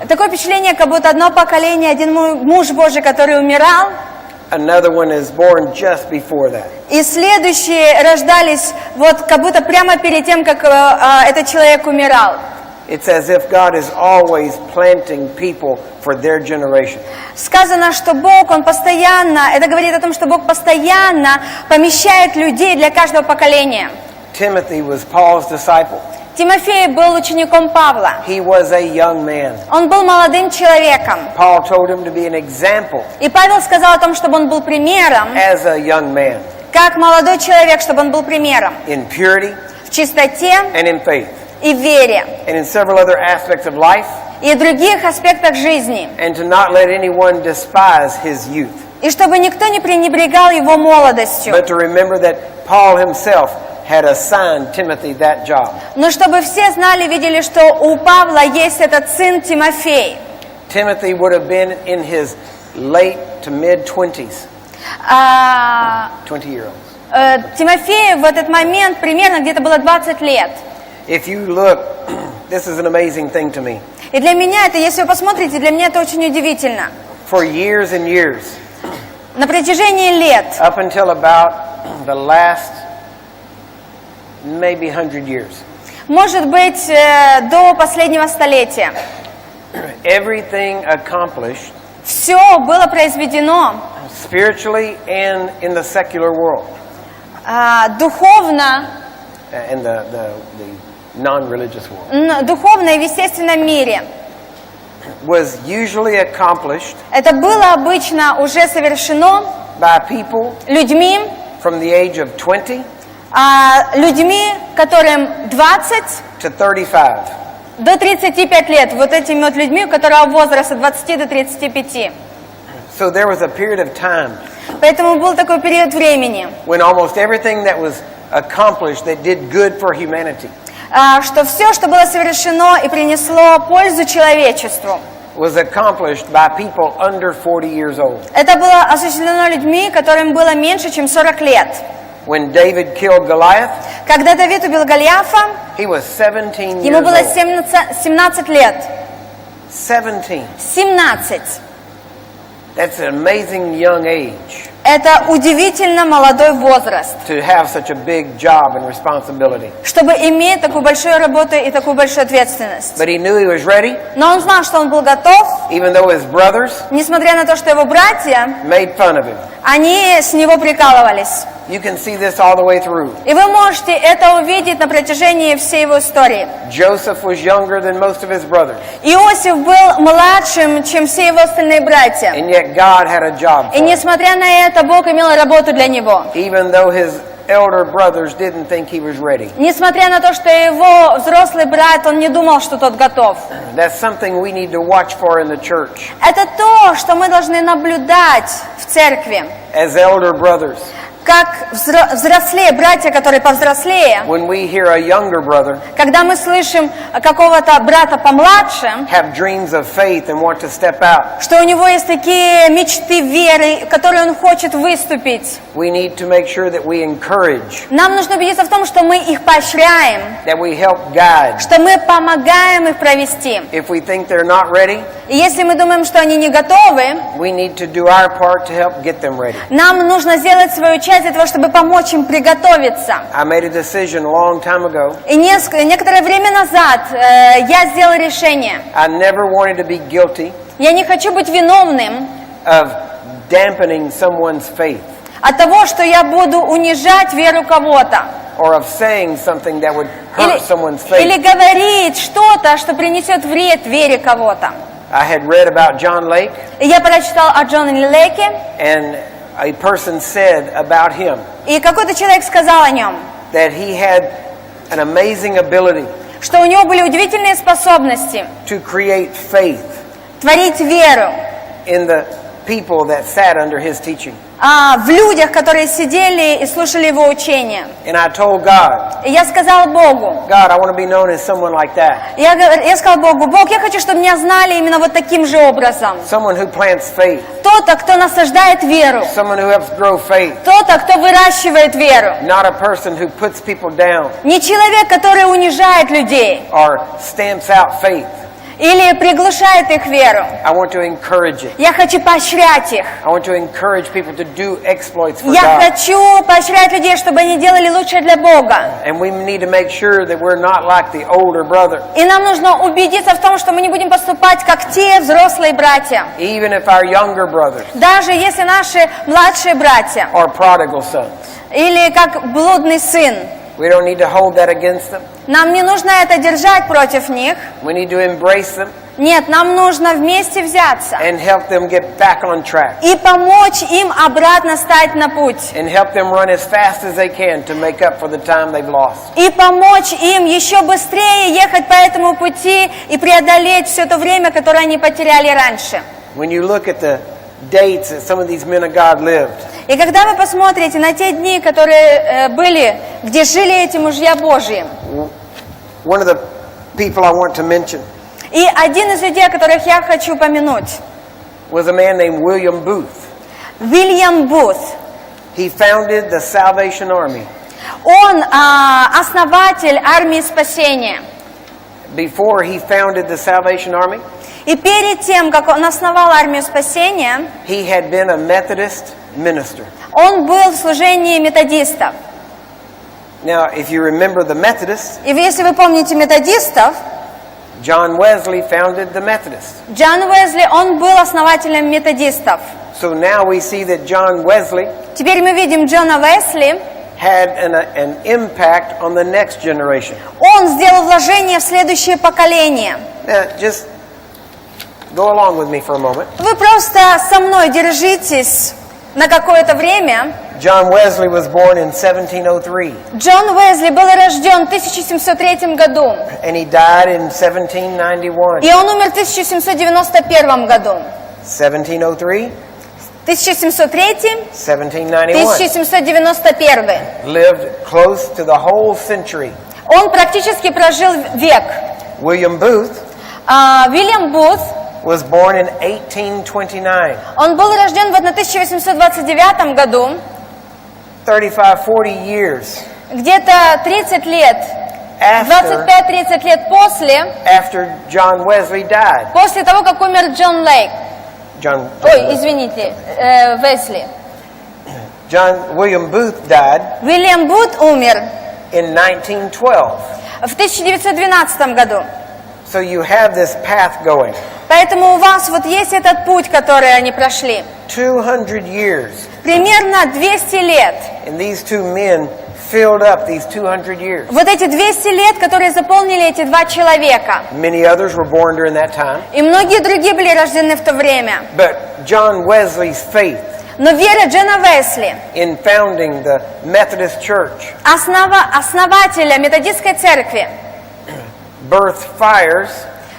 Такое впечатление, как будто одно поколение, один муж Божий, который умирал, another one is born just before that. и следующие рождались вот как будто прямо перед тем, как этот человек умирал. It's as if God is always planting people for their generation. Сказано, что Бог, Он постоянно, это говорит о том, что Бог постоянно помещает людей для каждого поколения. Timothy was Paul's disciple. Тимофей был учеником Павла. He was a young man. Он был молодым человеком. Paul told him to be an example И Павел сказал о том, чтобы он был примером, as a young man как молодой человек, чтобы он был примером in purity в чистоте and in faith и вере, and in several other aspects of life, и других аспектах жизни. and to not let anyone despise his youth, И чтобы никто не пренебрегал его молодостью. but to remember that Paul himself had assigned Timothy that job. Но чтобы все знали, видели, что у Павла есть этот сын Тимофей. Timothy would have been in his late to mid-20s. 20-year-olds. Тимофею в этот момент примерно где-то было 20 лет. If you look, this is an amazing thing to me. И для меня это, если вы посмотрите, для меня это очень удивительно. For years and years, На протяжении лет, up until about the last maybe 100 years, может быть, до последнего столетия, everything accomplished все было произведено spiritually and in the secular world, духовно, in the non-religious world, духовно и в естественном мире. was usually accomplished Это было обычно уже совершено by people людьми, from the age of 20 людьми, которым 20 to 35. до 35 лет. Вот этими вот людьми, у которого возраста 20 до 35. So there was a period of time Поэтому был такой период времени, when almost everything that was accomplished that did good for humanity что все, что было совершено и принесло пользу человечеству, was accomplished by people under 40 years old. это было осуществлено людьми, которым было меньше, чем 40 лет. When David killed Goliath, Когда Давид убил Голиафа, he was 17 ему years было old. 17 лет. 17. 17. That's an amazing young age Это удивительно молодой возраст, to have such a big job and responsibility. чтобы иметь такую большую работу и такую большую ответственность. But he knew he was ready, Но он знал, что он был готов, even though his brothers несмотря на то, что его братья, made fun of him. они с него прикалывались. You can see this all the way through. И вы можете это увидеть на протяжении всей его истории. Joseph was younger than most of his brothers, Иосиф был младшим, чем все его остальные братья. and yet God had a job И for him. несмотря на это, Бог имел работу для него. Even though his elder brothers didn't think he was ready. Несмотря на то, что его взрослый брат, он не думал, что тот готов. That's something we need to watch for in the church. Это то, что мы должны наблюдать в церкви. As elder brothers, Как взрослее, братья, которые повзрослее, when we hear a younger brother когда мы слышим какого-то брата помладше, have dreams of faith and want to step out, что у него есть такие мечты веры, которые он хочет выступить, we need to make sure that we encourage, нам нужно убедиться в том, что мы их поощряем, that we help guide. что мы помогаем их провести. If we think they're not ready, И если мы думаем, что они не готовы, we need to do our part to help get them ready. нам нужно сделать свою часть для того, чтобы помочь им приготовиться. I made a decision a long time ago. И некоторое время назад я сделала решение. I never wanted to be guilty Я не хочу быть виновным of dampening someone's faith от того, что я буду унижать веру кого-то. or of saying something that would hurt someone's Или faith. говорить что-то, что принесет вред вере кого-то. I had read about John Lake, И я прочитал о Джоне Леке, and a person said about him и какой-то человек сказал о нем, that he had an amazing ability что у него были удивительные способности to create faith творить веру in the people that sat under his teaching. в людях, которые сидели и слушали его учения. And I told God, И я сказала Богу, God, I want to be known as someone like that. я сказала Богу, Бог, я хочу, чтобы меня знали именно вот таким же образом. Someone who plants faith. Кто-то, кто насаждает веру. Someone who helps grow faith. Кто-то, кто выращивает веру. Not a person who puts people down Не человек, который унижает людей or stamps out faith. или приглушает их веру. I want to encourage it. Я хочу поощрять их. I want to encourage people to do exploits for Я God. хочу поощрять людей, чтобы они делали лучшее для Бога. And we need to make sure that we're not like the older brother. И нам нужно убедиться в том, что мы не будем поступать, как те взрослые братья. Even if our younger brothers Даже если наши младшие братья, are prodigal sons. или как блудный сын, We don't need to hold that against them. нам не нужно это держать против них. We need to embrace them Нет, нам нужно вместе взяться and help them get back on track. и помочь им обратно стать на путь. And help them run as fast as they can to make up for the time they've lost. И помочь им еще быстрее ехать по этому пути и преодолеть все то время, которое они потеряли раньше. When you look at the dates that some of these men of God lived, И когда вы посмотрите на те дни, которые были, где жили эти мужья Божьи, one of the people I want to mention и один из людей, которых я хочу помянуть, was a man named William Booth. Уильям Бут. He founded the Salvation Army. Он основатель армии спасения. Before he founded the Salvation Army, И перед тем, как он основал армию спасения, he had been a Methodist minister. он был в служении методистов. Now, if you remember the Methodists, И если вы помните методистов, John Wesley founded the Methodists. Джон Уэсли, он был основателем методистов. So now we see that John Wesley Теперь мы видим Джона Уэсли, had an impact on the next generation. он сделал вложение в следующее поколение. Now, just go along with me for a moment. Вы просто со мной держитесь на какое-то время. John Wesley was born in 1703, Джон Уэсли был рожден в 1703 году, and he died in 1791. и он умер в 1791 году. 1703, 1703, 1791. 1791. Lived close to the whole century. Он практически прожил век. William Booth Уильям Бут, was born in 1829. он был рожден в 1829 году, 35-40 years где-то 30 лет, after 25-30 лет after John Wesley died. после того, как умер Джон Лейк. Ой, John извините, Весли. William Booth died Уильям Бут умер in 1912. в 1912 году. So you have this path going. Поэтому у вас вот есть этот путь, который они прошли. 200 years. Примерно 200 лет. And these two men filled up these 200 years. Вот эти 200 лет, которые заполнили эти два человека. Many others were born during that time. И многие другие были рождены в то время. But John Wesley's faith Но вера Джона Уэсли, in founding the Methodist Church основателя методистской церкви, birthed fires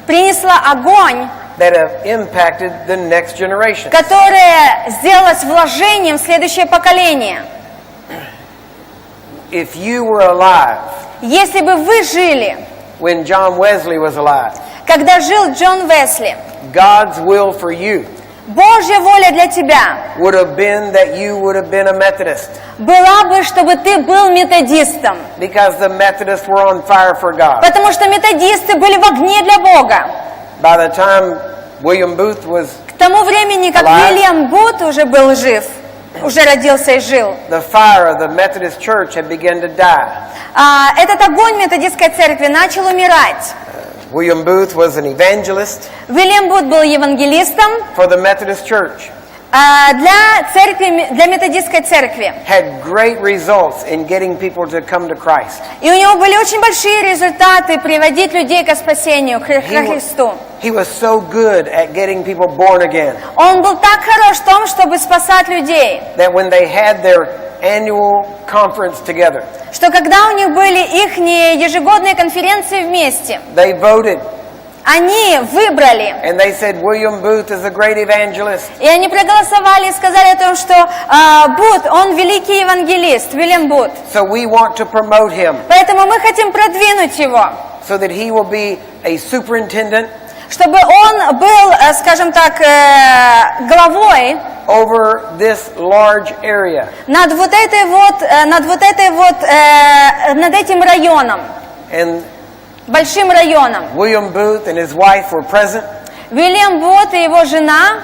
принесла огонь, that have impacted the next generation. которая сделалась вложением в следующее поколение. If you were alive Если бы вы жили, when John Wesley was alive, когда жил Джон Уэсли, God's will for you Божья воля для тебя would have been that you would have been a Methodist, была бы, чтобы ты был методистом. because the Methodists were on fire for God. Потому что методисты были в огне для Бога. By the time William Booth was, К тому времени, как Alive. Уильям Бут уже был жив, уже родился и жил, the fire of the Methodist Church had begun to die. этот огонь методистской церкви начал умирать. William Booth was an evangelist Уильям Бут был евангелистом for the Methodist Church, для церкви, для методистской церкви. had great results in getting people to come to Christ. И у него были очень большие результаты приводить людей к спасению, к Христу. He was so good at getting people born again Он был так хорош в том, чтобы спасать людей, that when they had their annual conference together, что когда у них были их ежегодные конференции вместе, they voted они выбрали, and they said William Booth is a great evangelist. и они проголосовали и сказали о том, что Бут, он великий евангелист, Уильям Бут. So we want to promote him Поэтому мы хотим продвинуть его, so that he will be a superintendent чтобы он был, скажем так, главой over this large area. над этим районом, And большим районом. William Booth and his wife were present, Уильям Бут и его жена,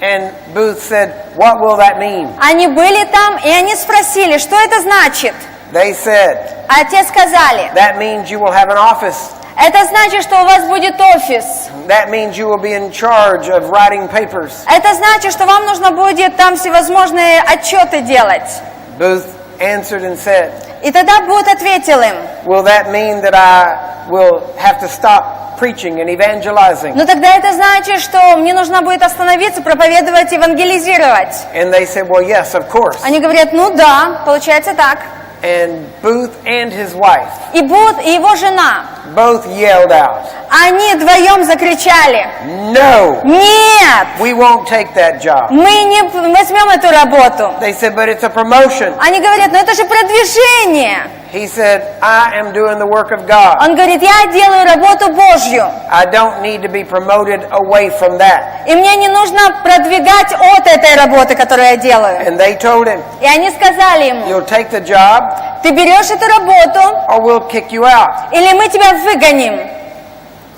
and Booth said, "What will that mean?" они были там, и они спросили, что это значит. They said, А те сказали, "That means you will have an office. это значит, что у вас будет офис. That means you will be in charge of writing papers." Это значит, что вам нужно будет там всевозможные отчеты делать. Booth answered and said, И тогда Бут ответил им, "Will that mean that I will have to stop preaching and evangelizing?" ну тогда это значит, что мне нужно будет остановиться, проповедовать, евангелизировать. And they said, "Well, yes, of course." Они говорят, ну да, получается так. And Booth and his wife и Бут, и его жена, both yelled out, они вдвоем закричали: "No, нет, we won't take that job." мы не возьмем эту работу. They said, "But it's a promotion." Они говорят: но это же продвижение. He said, "I am doing the work of God. Он говорит: я делаю работу Божью, I don't need to be promoted away from that." и мне не нужно продвигать от этой работы, которую я делаю. And they told him, И они сказали ему: "You'll take the job ты берешь эту работу, or we'll kick you out." или мы тебя выгоним.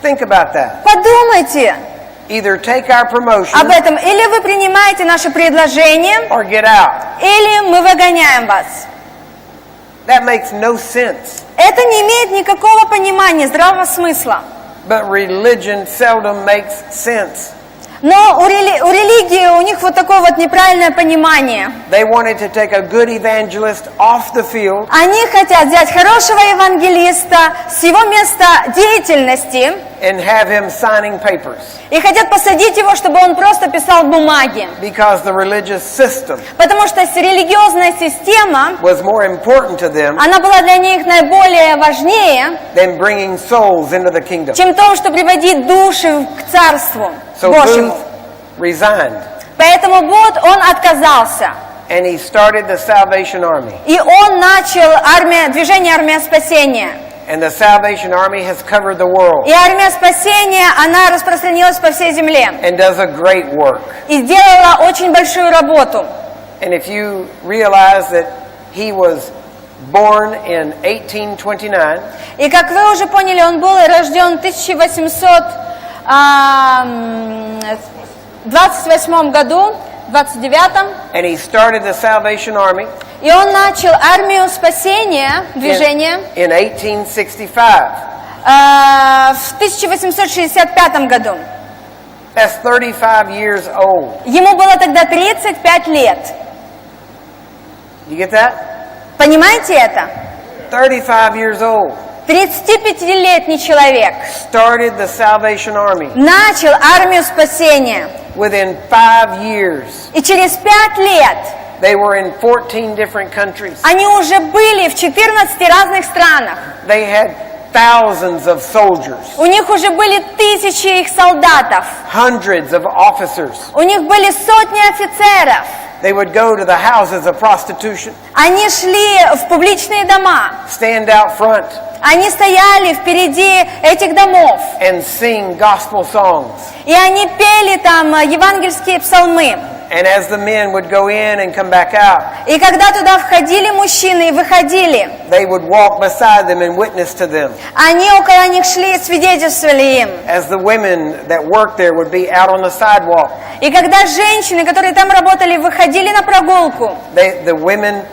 Think about that. Подумайте Either take our об promotion этом. Или вы принимаете наше предложение, or get out. или мы выгоняем вас. That makes no sense. Это не имеет никакого понимания, здравого смысла. But religion seldom makes sense. Но у религии, у них вот такое вот неправильное понимание. They wanted to take a good evangelist off the field Они хотят взять хорошего евангелиста с его места деятельности and have him signing papers и хотят посадить его, чтобы он просто писал бумаги. because the religious system Потому что религиозная система, was more important to them она была для них наиболее важнее, than bringing souls into the kingdom. чем то, что приводит души к Царству So Божьему. Booth resigned Поэтому вот он отказался. and he started the Salvation Army. И он начал движение «Армия спасения». And the Salvation Army has covered the world И «Армия спасения», она распространилась по всей земле. and does a great work. И сделала очень большую работу. And if you realize that he was born in 1829, И как вы уже поняли, он был рожден в 1828 году, 29-м. and he started the Salvation Army И он начал «Армию спасения», движение, in 1865. в 1865 году. That's 35 years old. Ему было тогда 35 лет. You get that? Понимаете это? 35 years old. 35-летний человек Started the Salvation Army. начал «Армию спасения». Within 5 years, И через 5 лет they were in 14 different countries. они уже были в 14 разных странах. They had thousands of soldiers, У них уже были тысячи их солдатов. hundreds of officers. У них были сотни офицеров. They would go to the houses of prostitution, Они шли в публичные дома. stand out front, Они стояли впереди этих домов. and sing gospel songs. И они пели там евангельские псалмы. And as the men would go in and come back out, И когда туда входили мужчины и выходили, they would walk beside them and witness to them. они около них шли и свидетельствовали им. As the women that worked there would be out on the sidewalk, И когда женщины, которые там работали, выходили на прогулку, the women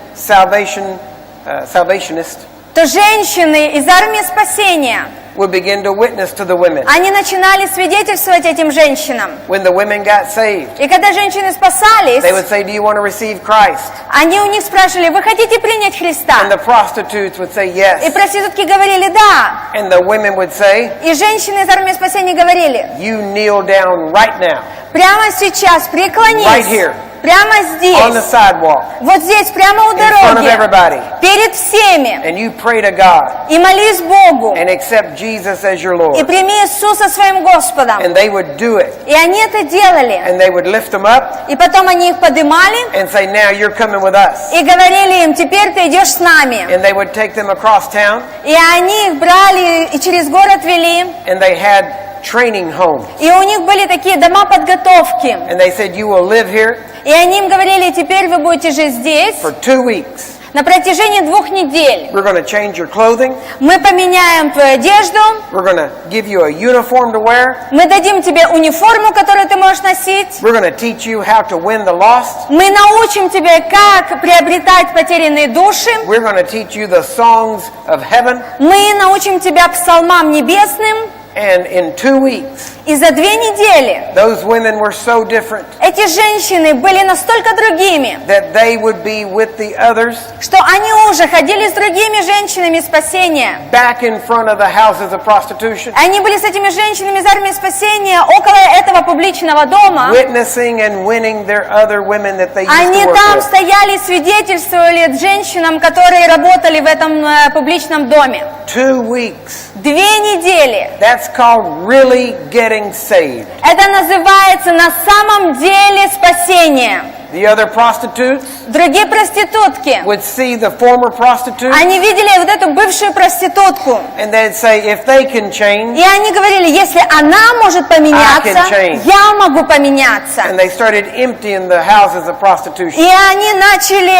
salvationists то женщины из армии спасения, would begin to witness to the women. они начинали свидетельствовать этим женщинам. When the women got saved, И когда женщины спасались, they would say, "Do you want to receive Christ?" они у них спрашивали: вы хотите принять Христа? And the prostitutes would say И yes. проститутки говорили: да. And the women would say, И женщины из армии спасения говорили: "You kneel down right now, прямо сейчас преклонись, right here, прямо on the здесь, sidewalk, вот здесь, прямо у in front of дороги, everybody, перед всеми, and you pray to God и молись Богу, and accept Jesus as your и Lord." прими Иисуса своим Господом. And they would do it. И они это делали. And they would lift them up И потом они их поднимали and say, "Now you're coming with us." и говорили им: теперь ты идешь с нами. And they would take them across town, И они их брали и через город вели. and they had training homes. И у них были такие дома подготовки. And they said, "You will live here И они им говорили: теперь вы будете жить здесь for 2 weeks. на протяжении 2 недель. We're going to change your clothing. Мы поменяем твою одежду, We're going to give you a uniform to wear. мы дадим тебе униформу, которую ты можешь носить. We're going to teach you how to win the lost. Мы научим тебя, как приобретать потерянные души. We're going to teach you the songs of heaven. Мы научим тебя псалмам небесным. And in 2 weeks, И за 2 недели those women were so different эти женщины были настолько другими, that they would be with the others что они уже ходили с другими женщинами спасения. back in front of the houses of prostitution, Они были с этими женщинами из армии спасения около этого публичного дома. witnessing and winning their other women that they used Они to work там with. стояли, свидетельствовали женщинам, которые работали в этом публичном доме. 2 weeks. 2 недели. That's called really getting saved. Это называется на самом деле спасение. The other prostitutes Другие проститутки, would see the former prostitute они видели вот эту бывшую проститутку. and they'd say, if they can change, И они говорили, если она может поменяться, I can change. я могу поменяться. and they started emptying the houses of prostitution. И они начали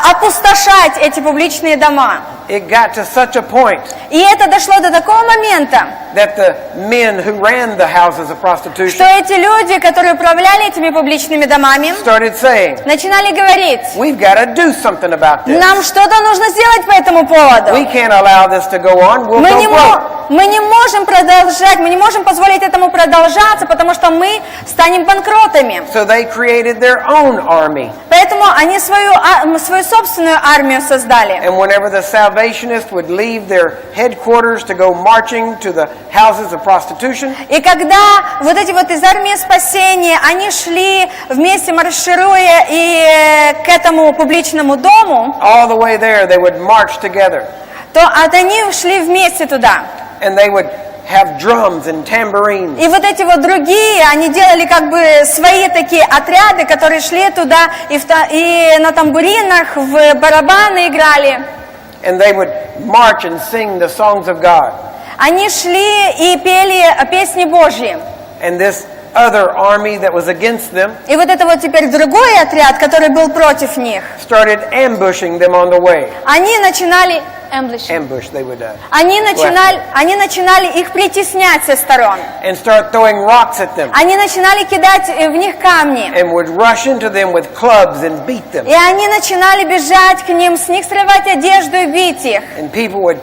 опустошать эти публичные дома. It got to such a point И это дошло до такого момента, that the men who ran the houses of что prostitution эти люди, которые управляли этими публичными домами, started saying, начинали говорить, we've got to do something about this. нам что-то нужно сделать по этому поводу. We can't allow this to go on. We'll Мы go не, broke. мы не можем продолжать, мы не можем позволить этому продолжаться, потому что мы станем банкротами. So they created their own army. Поэтому они свою собственную армию создали. And whenever the Salvationists would leave their headquarters to go marching to the houses of prostitution, И когда вот эти вот из армии спасения, они шли вместе маршируя и к этому публичному дому, all the way there they would march together. то они шли вместе туда. And they would have drums and tambourines. И вот эти вот другие, они делали как бы свои такие отряды, которые шли туда и на тамбуринах, в барабаны играли. And they would march and sing the songs of God. Они шли и пели песни Божьи. And this other army that was against them И вот это вот теперь другой отряд, который был против них, started ambushing them on the way. они начинали... Ambush, they would Они начинали их притеснять со сторон. and start throwing rocks at them Они начинали кидать в них камни. and would rush into them with clubs and beat them. И они начинали бежать к ним, с них срывать одежду и бить их. And people would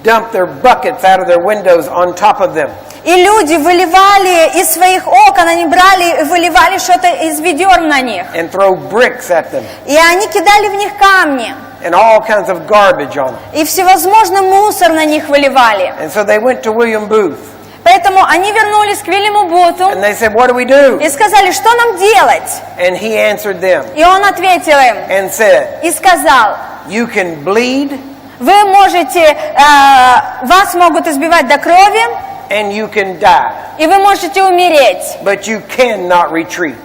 dump their buckets out of their windows on top of them. И люди выливали из своих окон, они брали и выливали что-то из ведер на них. And throw bricks at them И они кидали в них камни. and all kinds of garbage on them. И всевозможный мусор на них выливали. And so they went to William Booth Поэтому они вернулись к Вильяму Буту and they said, what do we do? и сказали, что нам делать? And he answered them И он ответил им and said, и сказал, you can bleed вы можете, вас могут избивать до крови, and you can die, и вы можете умереть. but you cannot retreat.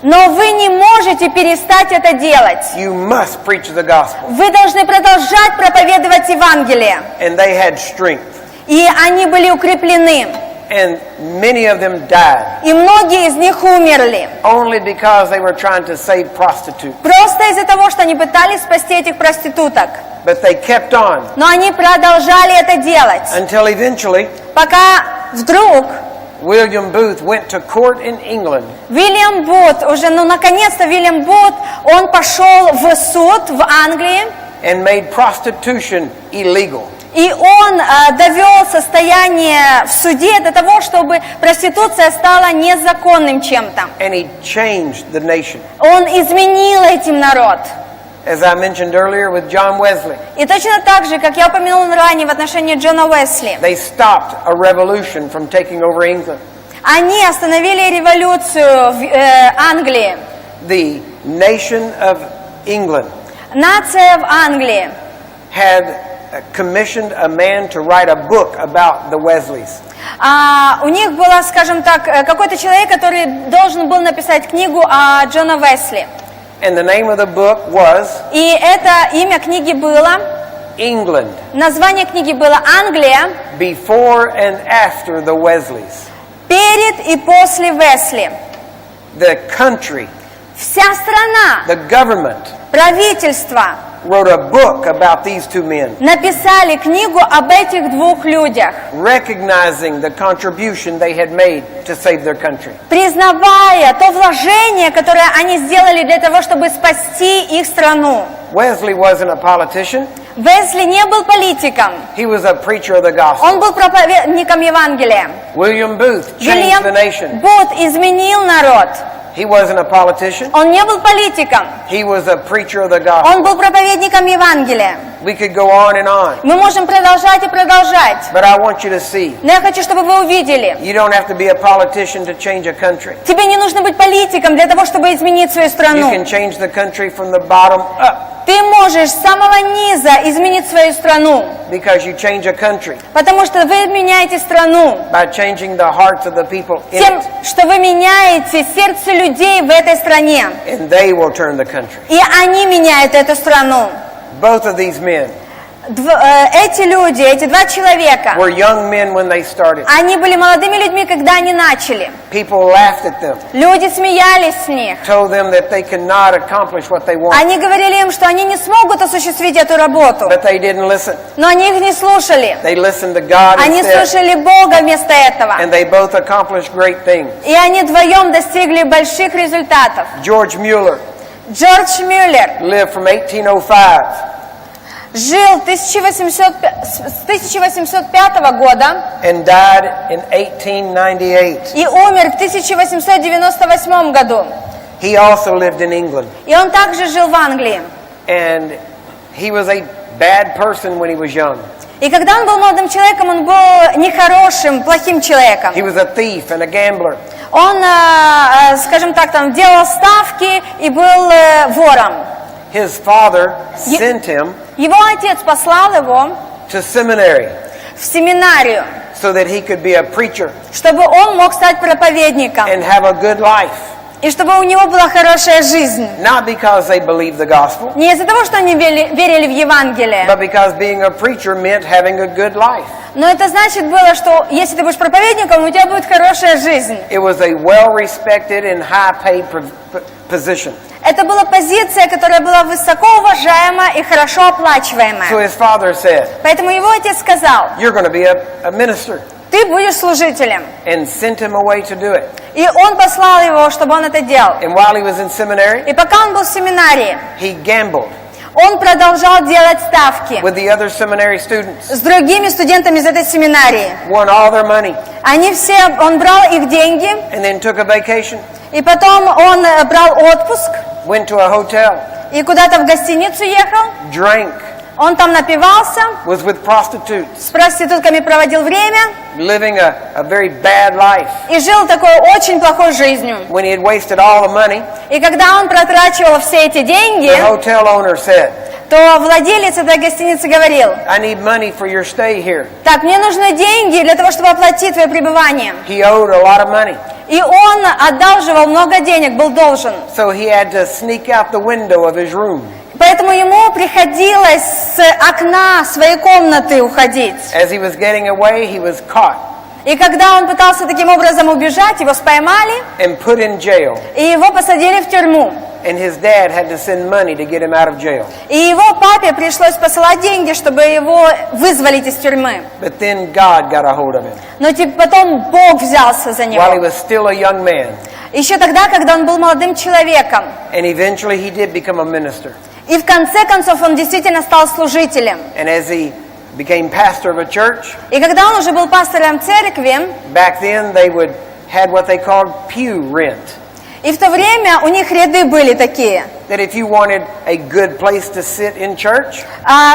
Но вы не можете перестать это делать. You must preach the gospel. Вы должны продолжать проповедовать Евангелие. And they had strength. И они были укреплены. And many of them died И многие из них умерли. only because they were trying to save prostitutes. Просто из-за того, что они пытались спасти этих проституток. But they kept on Но они продолжали это делать. until eventually Пока вдруг William Booth went to court in England Вильям Бут, наконец-то Вильям Бут, он пошел в суд в Англии. and made prostitution illegal. И он довел состояние в суде до того, чтобы проституция стала незаконным чем-то. And he changed the nation. Он изменил этим народ. As I mentioned earlier with John Wesley, И точно так же, как я упомянул ранее в отношении Джона Уэсли, they stopped a revolution from taking over England. они остановили революцию в Англии. The nation of England Нация в Англии had commissioned a man to write a book about the Wesleys. у них был, скажем так, какой-то человек, который должен был написать книгу о Джона Уэсли. And the name of the book was И это имя книги было, England, название книги было «Англия Before and After the Wesleys. перед и после Уэсли». The country, Вся страна, the government правительство wrote a book about these two men, написали книгу об этих двух людях, recognizing the contribution they had made to save their country. признавая то вложение, которое они сделали для того, чтобы спасти их страну. Wesley wasn't a politician. Весли не был политиком, He was a preacher of the gospel. он был проповедником Евангелия. William Booth changed Вильям the nation. Бут изменил народ. He wasn't a politician. Он не был политиком, He was a preacher of the gospel. он был проповедником Евангелия. We could go on and on. Мы можем продолжать и продолжать. But I want you to see, Но я хочу, чтобы вы увидели. you don't have to be a politician to change a country. Тебе не нужно быть политиком для того, чтобы изменить свою You страну. can change the country from the bottom up Ты можешь с самого низа изменить свою страну, because you change a country потому что вы меняете страну by changing the hearts of the people in тем, it, что вы меняете сердце людей в этой стране. and they will turn the country. И они меняют эту страну. Both of these men Эти люди, эти два человека, were young men when they started. они были молодыми людьми, когда они начали. People laughed at them, Люди смеялись с них. told them that they could not accomplish what they wanted, Они говорили им, что они не смогут осуществить эту работу. but they didn't listen. Но они их не слушали. They listened to God Они instead, слушали Бога вместо этого. and they both accomplished great things. И они вдвоем достигли больших результатов. George Mueller Джордж Мюллер lived from 1805 жил с 1805 года and died in 1898. и умер в 1898 году. He also lived in England, И он также жил в Англии. and he was a bad person when he was young. И когда он был молодым человеком, он был нехорошим, плохим человеком. He was a thief and a gambler. Он, скажем так, там делал ставки и был вором. His father sent him Его отец послал его to seminary в семинарию, so that he could be a preacher чтобы он мог стать проповедником, and have a good life. и чтобы у него была хорошая жизнь. Not because they believed the gospel, Не из-за того, что они верили в Евангелие, but because being a preacher meant having a good life. но это значит было, что если ты будешь проповедником, у тебя будет хорошая жизнь. It was a well-respected and high-paid position. Это была позиция, которая была высоко уважаема и хорошо So оплачиваемая. his father said, Поэтому его отец сказал: "You're going to be a minister," ты будешь служителем. and sent him away to do it. И он послал его, чтобы он это делал. And while he was in seminary, И пока он был в семинарии, he gambled он продолжал делать ставки with the other seminary students, с другими студентами из этой семинарии. won all their money, Он брал их деньги, and then took a vacation, и потом он брал отпуск, went to a hotel, и куда-то в гостиницу ехал. drank, Он там напивался, was with prostitutes, с проститутками проводил время living a very bad life. и жил такой очень плохой жизнью. When he had wasted all the money, И когда он протрачивал все эти деньги, the hotel owner said, то владелец этой гостиницы говорил: "I need money for your stay here." так, мне нужны деньги для того, чтобы оплатить твое пребывание. He owed a lot of money, И он одалживал много денег, был должен. so he had to sneak out the window of his room. Поэтому ему приходилось с окна своей комнаты уходить. As he was getting away, he was caught И когда он пытался таким образом убежать, его поймали, and put in jail, и его посадили в тюрьму. and his dad had to send money to get him out of jail. И его папе пришлось посылать деньги, чтобы его вызволить из тюрьмы. But then God got a hold of him Но потом Бог взялся за while he него. was still a young man, Еще тогда, когда он был молодым человеком. and eventually he did become a minister. И в конце концов он действительно стал служителем. And as he became pastor of a church, И когда он уже был пастором церкви, back then they had what they called pew rent. и в то время у них ряды были такие, That if you wanted a good place to sit in church,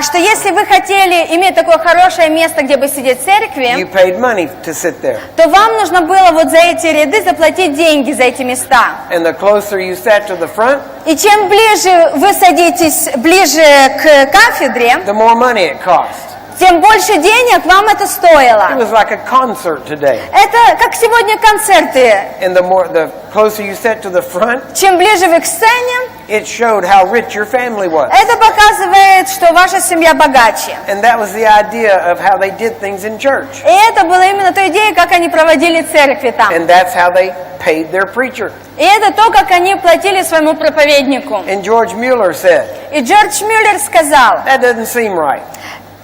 что если вы хотели иметь такое хорошее место, где бы сидеть в you церкви, paid money to sit there. то вам нужно было вот за эти ряды заплатить деньги за эти места. And the closer you sat to the front, И чем ближе вы садитесь ближе к кафедре, the more money it cost. тем больше денег вам это It стоило. was like a concert today. Это как сегодня концерты. And the closer you sat to the front, Чем ближе вы к сцене, It showed how rich your family was. Это показывает, что ваша семья богаче. And that was the idea of how they did things in church. И это была именно та идея, как они проводили церкви там. And that's how they paid their preacher. И это то, как они платили своему проповеднику. And George Mueller said, И Джордж Мюллер сказал, that doesn't seem right.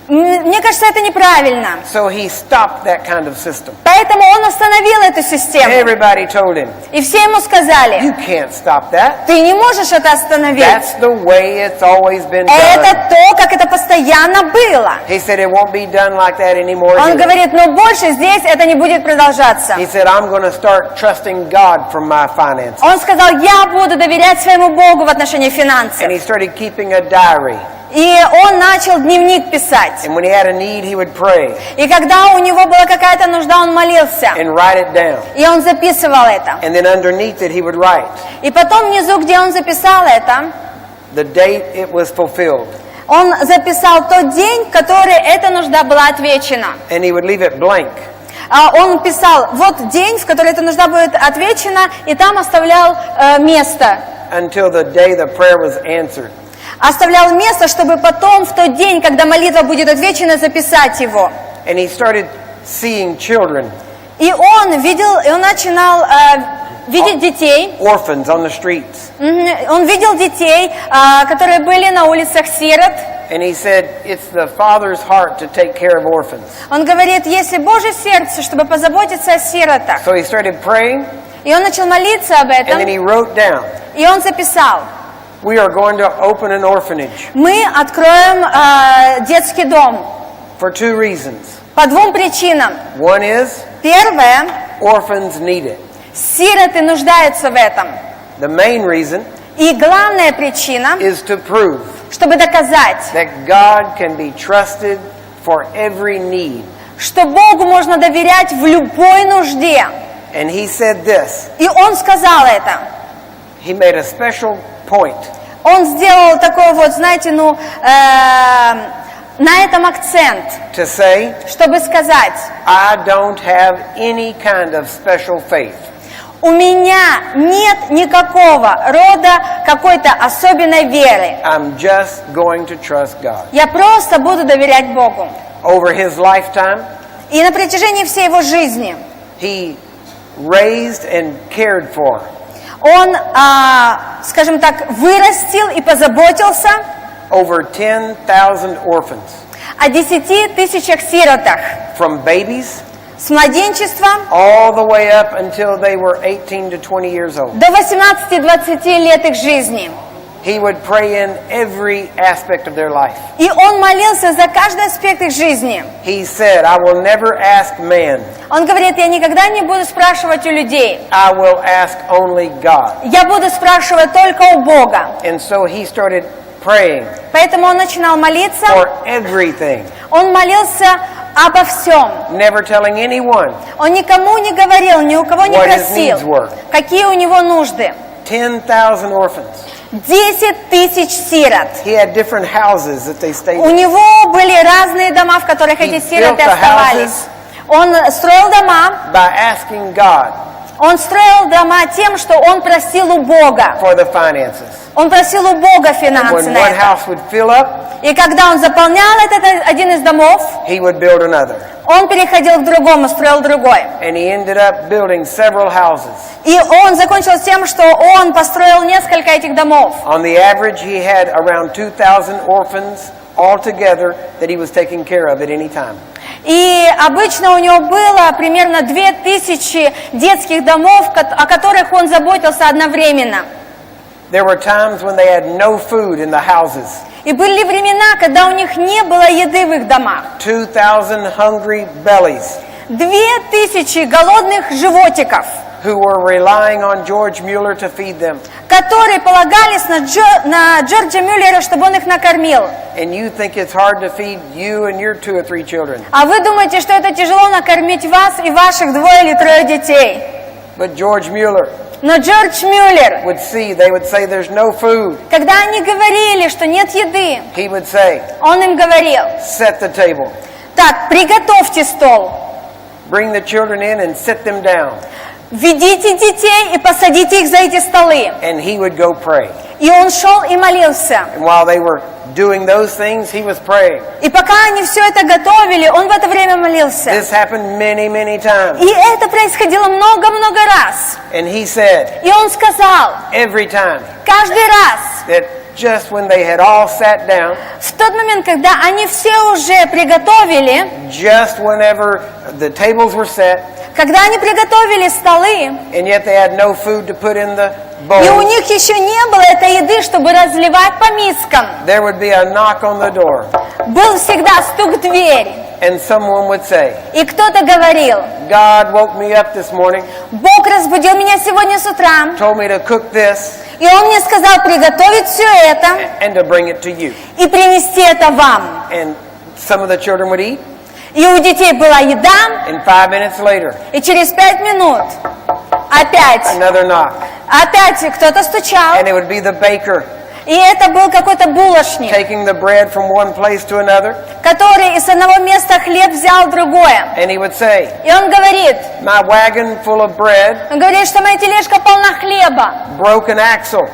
мне кажется, это неправильно. So he stopped that kind of system. Поэтому он остановил эту систему. Everybody told him, И все ему сказали, you can't stop that. ты не можешь это остановить. That's the way it's always been Это done. то, как это постоянно было. He said it won't be done like that anymore. Он here. говорит, но больше здесь это не будет продолжаться. He said, I'm going to start trusting God from my finances. Он сказал, я буду доверять своему Богу в отношении финансов. And he started keeping a diary. И он начал дневник писать. And when he had a need, he would pray И когда у него была какая-то нужда, он молился. and write it down. И он записывал это. And then underneath it, he would write И потом внизу, где он записал это, the date it was fulfilled. он записал тот день, в который эта нужда была отвечена. And he would leave it blank. Он писал, вот день, в который эта нужда будет отвечена, и там оставлял место. Until the day the prayer was answered. Оставлял место, чтобы потом, в тот день, когда молитва будет отвечена, записать его. And he started seeing children, И он видел, и он начинал видеть детей. orphans on the streets. Он видел детей, которые были на улицах сирот. And he said, it's the Father's heart to take care of orphans. Он говорит, если Божье сердце, чтобы позаботиться о сиротах. So he started praying, И он начал молиться об and then этом, he wrote down, и он записал. we are going to open an orphanage Мы откроем детский дом for two reasons. по двум причинам. One is, Первое, orphans need it. сироты нуждаются в этом. The main reason И главная причина, is to prove чтобы доказать, that God can be trusted for every need. что Богу можно доверять в любой нужде. And he said this, И он сказал это. he made a special point. Он сделал такой вот, знаете, на этом акцент, To say, чтобы сказать, I don't have any kind of special faith. у меня нет никакого рода какой-то особенной веры. I'm just going to trust God. Я просто буду доверять Богу. Over his lifetime, И на протяжении всей его жизни he raised and cared for он, скажем так, вырастил и позаботился over 10,000 orphans. о 10 тысячах сиротах. From babies С младенчества all the way up until they were 18 to 20 years old. до 18-20 лет их жизни. He would pray in every aspect of their life. И он молился за каждый аспект их жизни. He said, I will never ask man. Он говорит, я никогда не буду спрашивать у людей. I will ask only God. Я буду спрашивать только у Бога. And so he started praying Поэтому он начинал молиться. for everything, Он молился обо всем. never telling anyone Он никому не говорил, ни у кого не what his просил, needs were. какие у него нужды. 10,000 orphans. 10 тысяч сирот. He had different houses that they stayed У in. него были разные дома, в которых He эти сироты built the оставались. Он строил дома. By asking God Он строил дома тем, что он просил у Бога. for the finances. Он просил у Бога финансы When на one это. house would fill up, И когда он заполнял этот один из домов, he would build another. он переходил к другому, строил другой. And he ended up building several houses. И он закончил тем, что он построил несколько этих домов. On the average, he had around 2,000 orphans altogether that he was taking care of at any time. И обычно у него было примерно 2000 детских домов, о которых он заботился одновременно. There were times when they had no food in the houses. И были времена, когда у них не было еды в их домах. 2,000 hungry bellies 2000 голодных животиков, who were relying on George Mueller to feed them. которые полагались на Джорджа Мюллера, чтобы он их накормил. And you think it's hard to feed you and your 2 or 3 children. А вы думаете, что это тяжело накормить вас и ваших 2 или 3 детей? But George Mueller Но Джордж Мюллер, they would say there's no food. когда они говорили, что нет еды, He would say, он им говорил, set the table. так, приготовьте стол, Bring the children in and sit them down. ведите детей и посадите их за эти столы. And he would go pray. И он шел и молился. And while they were doing those things, he was praying. И пока они все это готовили, он в это время молился. This happened many, many times. И это происходило много-много раз. And he said, И он сказал, every time, каждый раз, that just when they had all sat down, в тот момент, когда они все уже приготовили, just whenever the tables were set, когда они приготовили столы, and yet they had no food to put in the и у bowls, них еще не было этой еды, чтобы разливать по мискам, there would be a knock on the door, был всегда стук в дверь. and someone would say, И кто-то говорил, God woke me up this morning, Бог разбудил меня сегодня с утра, told me to cook this, и Он мне сказал приготовить все это and to bring it to you. и принести это вам. And some of the children would eat, И у детей была еда, and 5 minutes later, и через 5 минут опять another knock, кто-то стучал, and it would be the baker и это был какой-то булочник, taking the bread from one place to another, который из одного места хлеб взял в другое. and he would say, И он говорит, my wagon full of bread, что моя тележка полна хлеба, broken axle.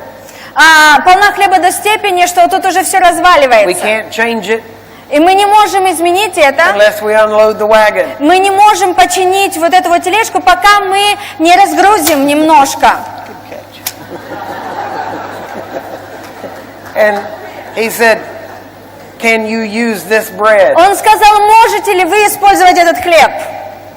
полна хлеба до степени, что тут уже все We разваливается. can't change it И мы не можем изменить это, unless we unload the wagon. мы не можем починить вот эту вот тележку, пока мы не разгрузим немножко. And he said, can you use this bread? Он сказал, можете ли вы использовать этот хлеб?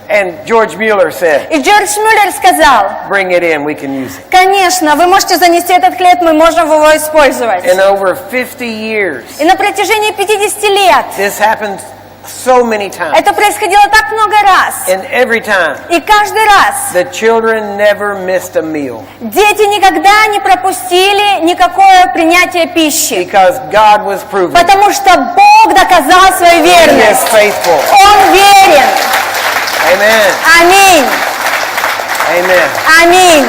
And George Mueller said, И Джордж Мюллер сказал, bring it in, we can use it. конечно, вы можете занести этот хлеб, мы можем его использовать. And over 50 years, И на протяжении 50 лет this happened so many times. это происходило так много раз. And every time, И каждый раз the children never missed a meal дети никогда не пропустили никакое принятие пищи. because God was proving Потому что Бог доказал свою He is верность. faithful. Он верен. Amen. Аминь. Amen. Аминь.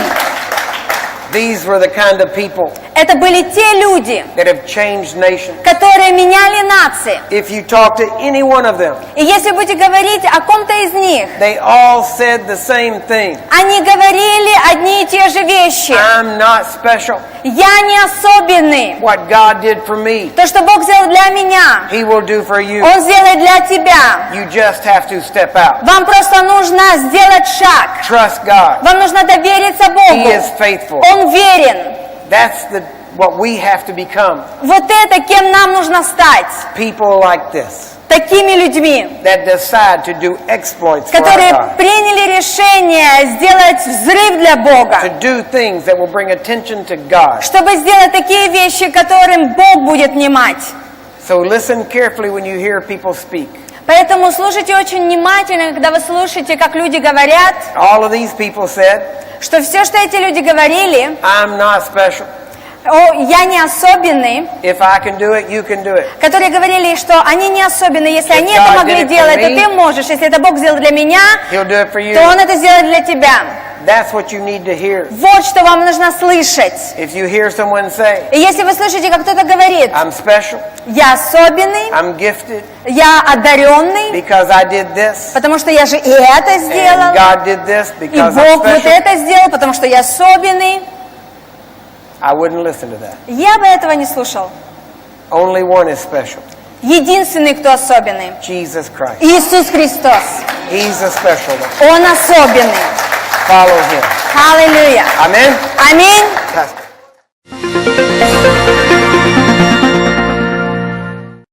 These were the kind of people Это были те люди, that have changed nations. которые меняли нации. If you talk to any one of them, И если будете говорить о ком-то из них, they all said the same thing. они говорили одни и те же вещи. I'm not special. Я не особенный. What God did for me, То, что Бог сделал для меня, He will do for you. Он сделает для тебя. You just have to step out. Вам просто нужно сделать шаг. Trust God. Вам нужно довериться He Богу. is faithful. Он верен. That's what we have to become. Вот это кем нам нужно стать. People like this Такими людьми, that decide to do exploits for our которые God. приняли решение сделать взрыв для Бога. To do things that will bring attention to God. Чтобы сделать такие вещи, которым Бог будет внимать. So listen carefully when you hear people speak. Поэтому слушайте очень внимательно, когда вы слушаете, как люди говорят, All of these people said, что все, что эти люди говорили, I'm not special. я не особенный, If I can do it, you can do it. которые говорили, что они не особенные. Если If они это God могли did it for делать, то me, ты можешь. Если это Бог сделал для меня, He'll do it for you. то Он это сделает для тебя. That's what you need to hear. Вот что вам нужно слышать. If you hear someone say, И если вы слышите, как кто-то говорит, I'm special, я особенный, I'm gifted, я одаренный, because I did this, потому что я же и это and сделал, God did this, и because I'm Бог вот special, это сделал, потому что я особенный, I wouldn't listen to that. я бы этого не слушал. Only one is special. Единственный, кто особенный, Jesus Christ. Иисус Христос. He's a special one. Он особенный. Follow Him. Аллилуйя. Amen? Аминь. Pastor.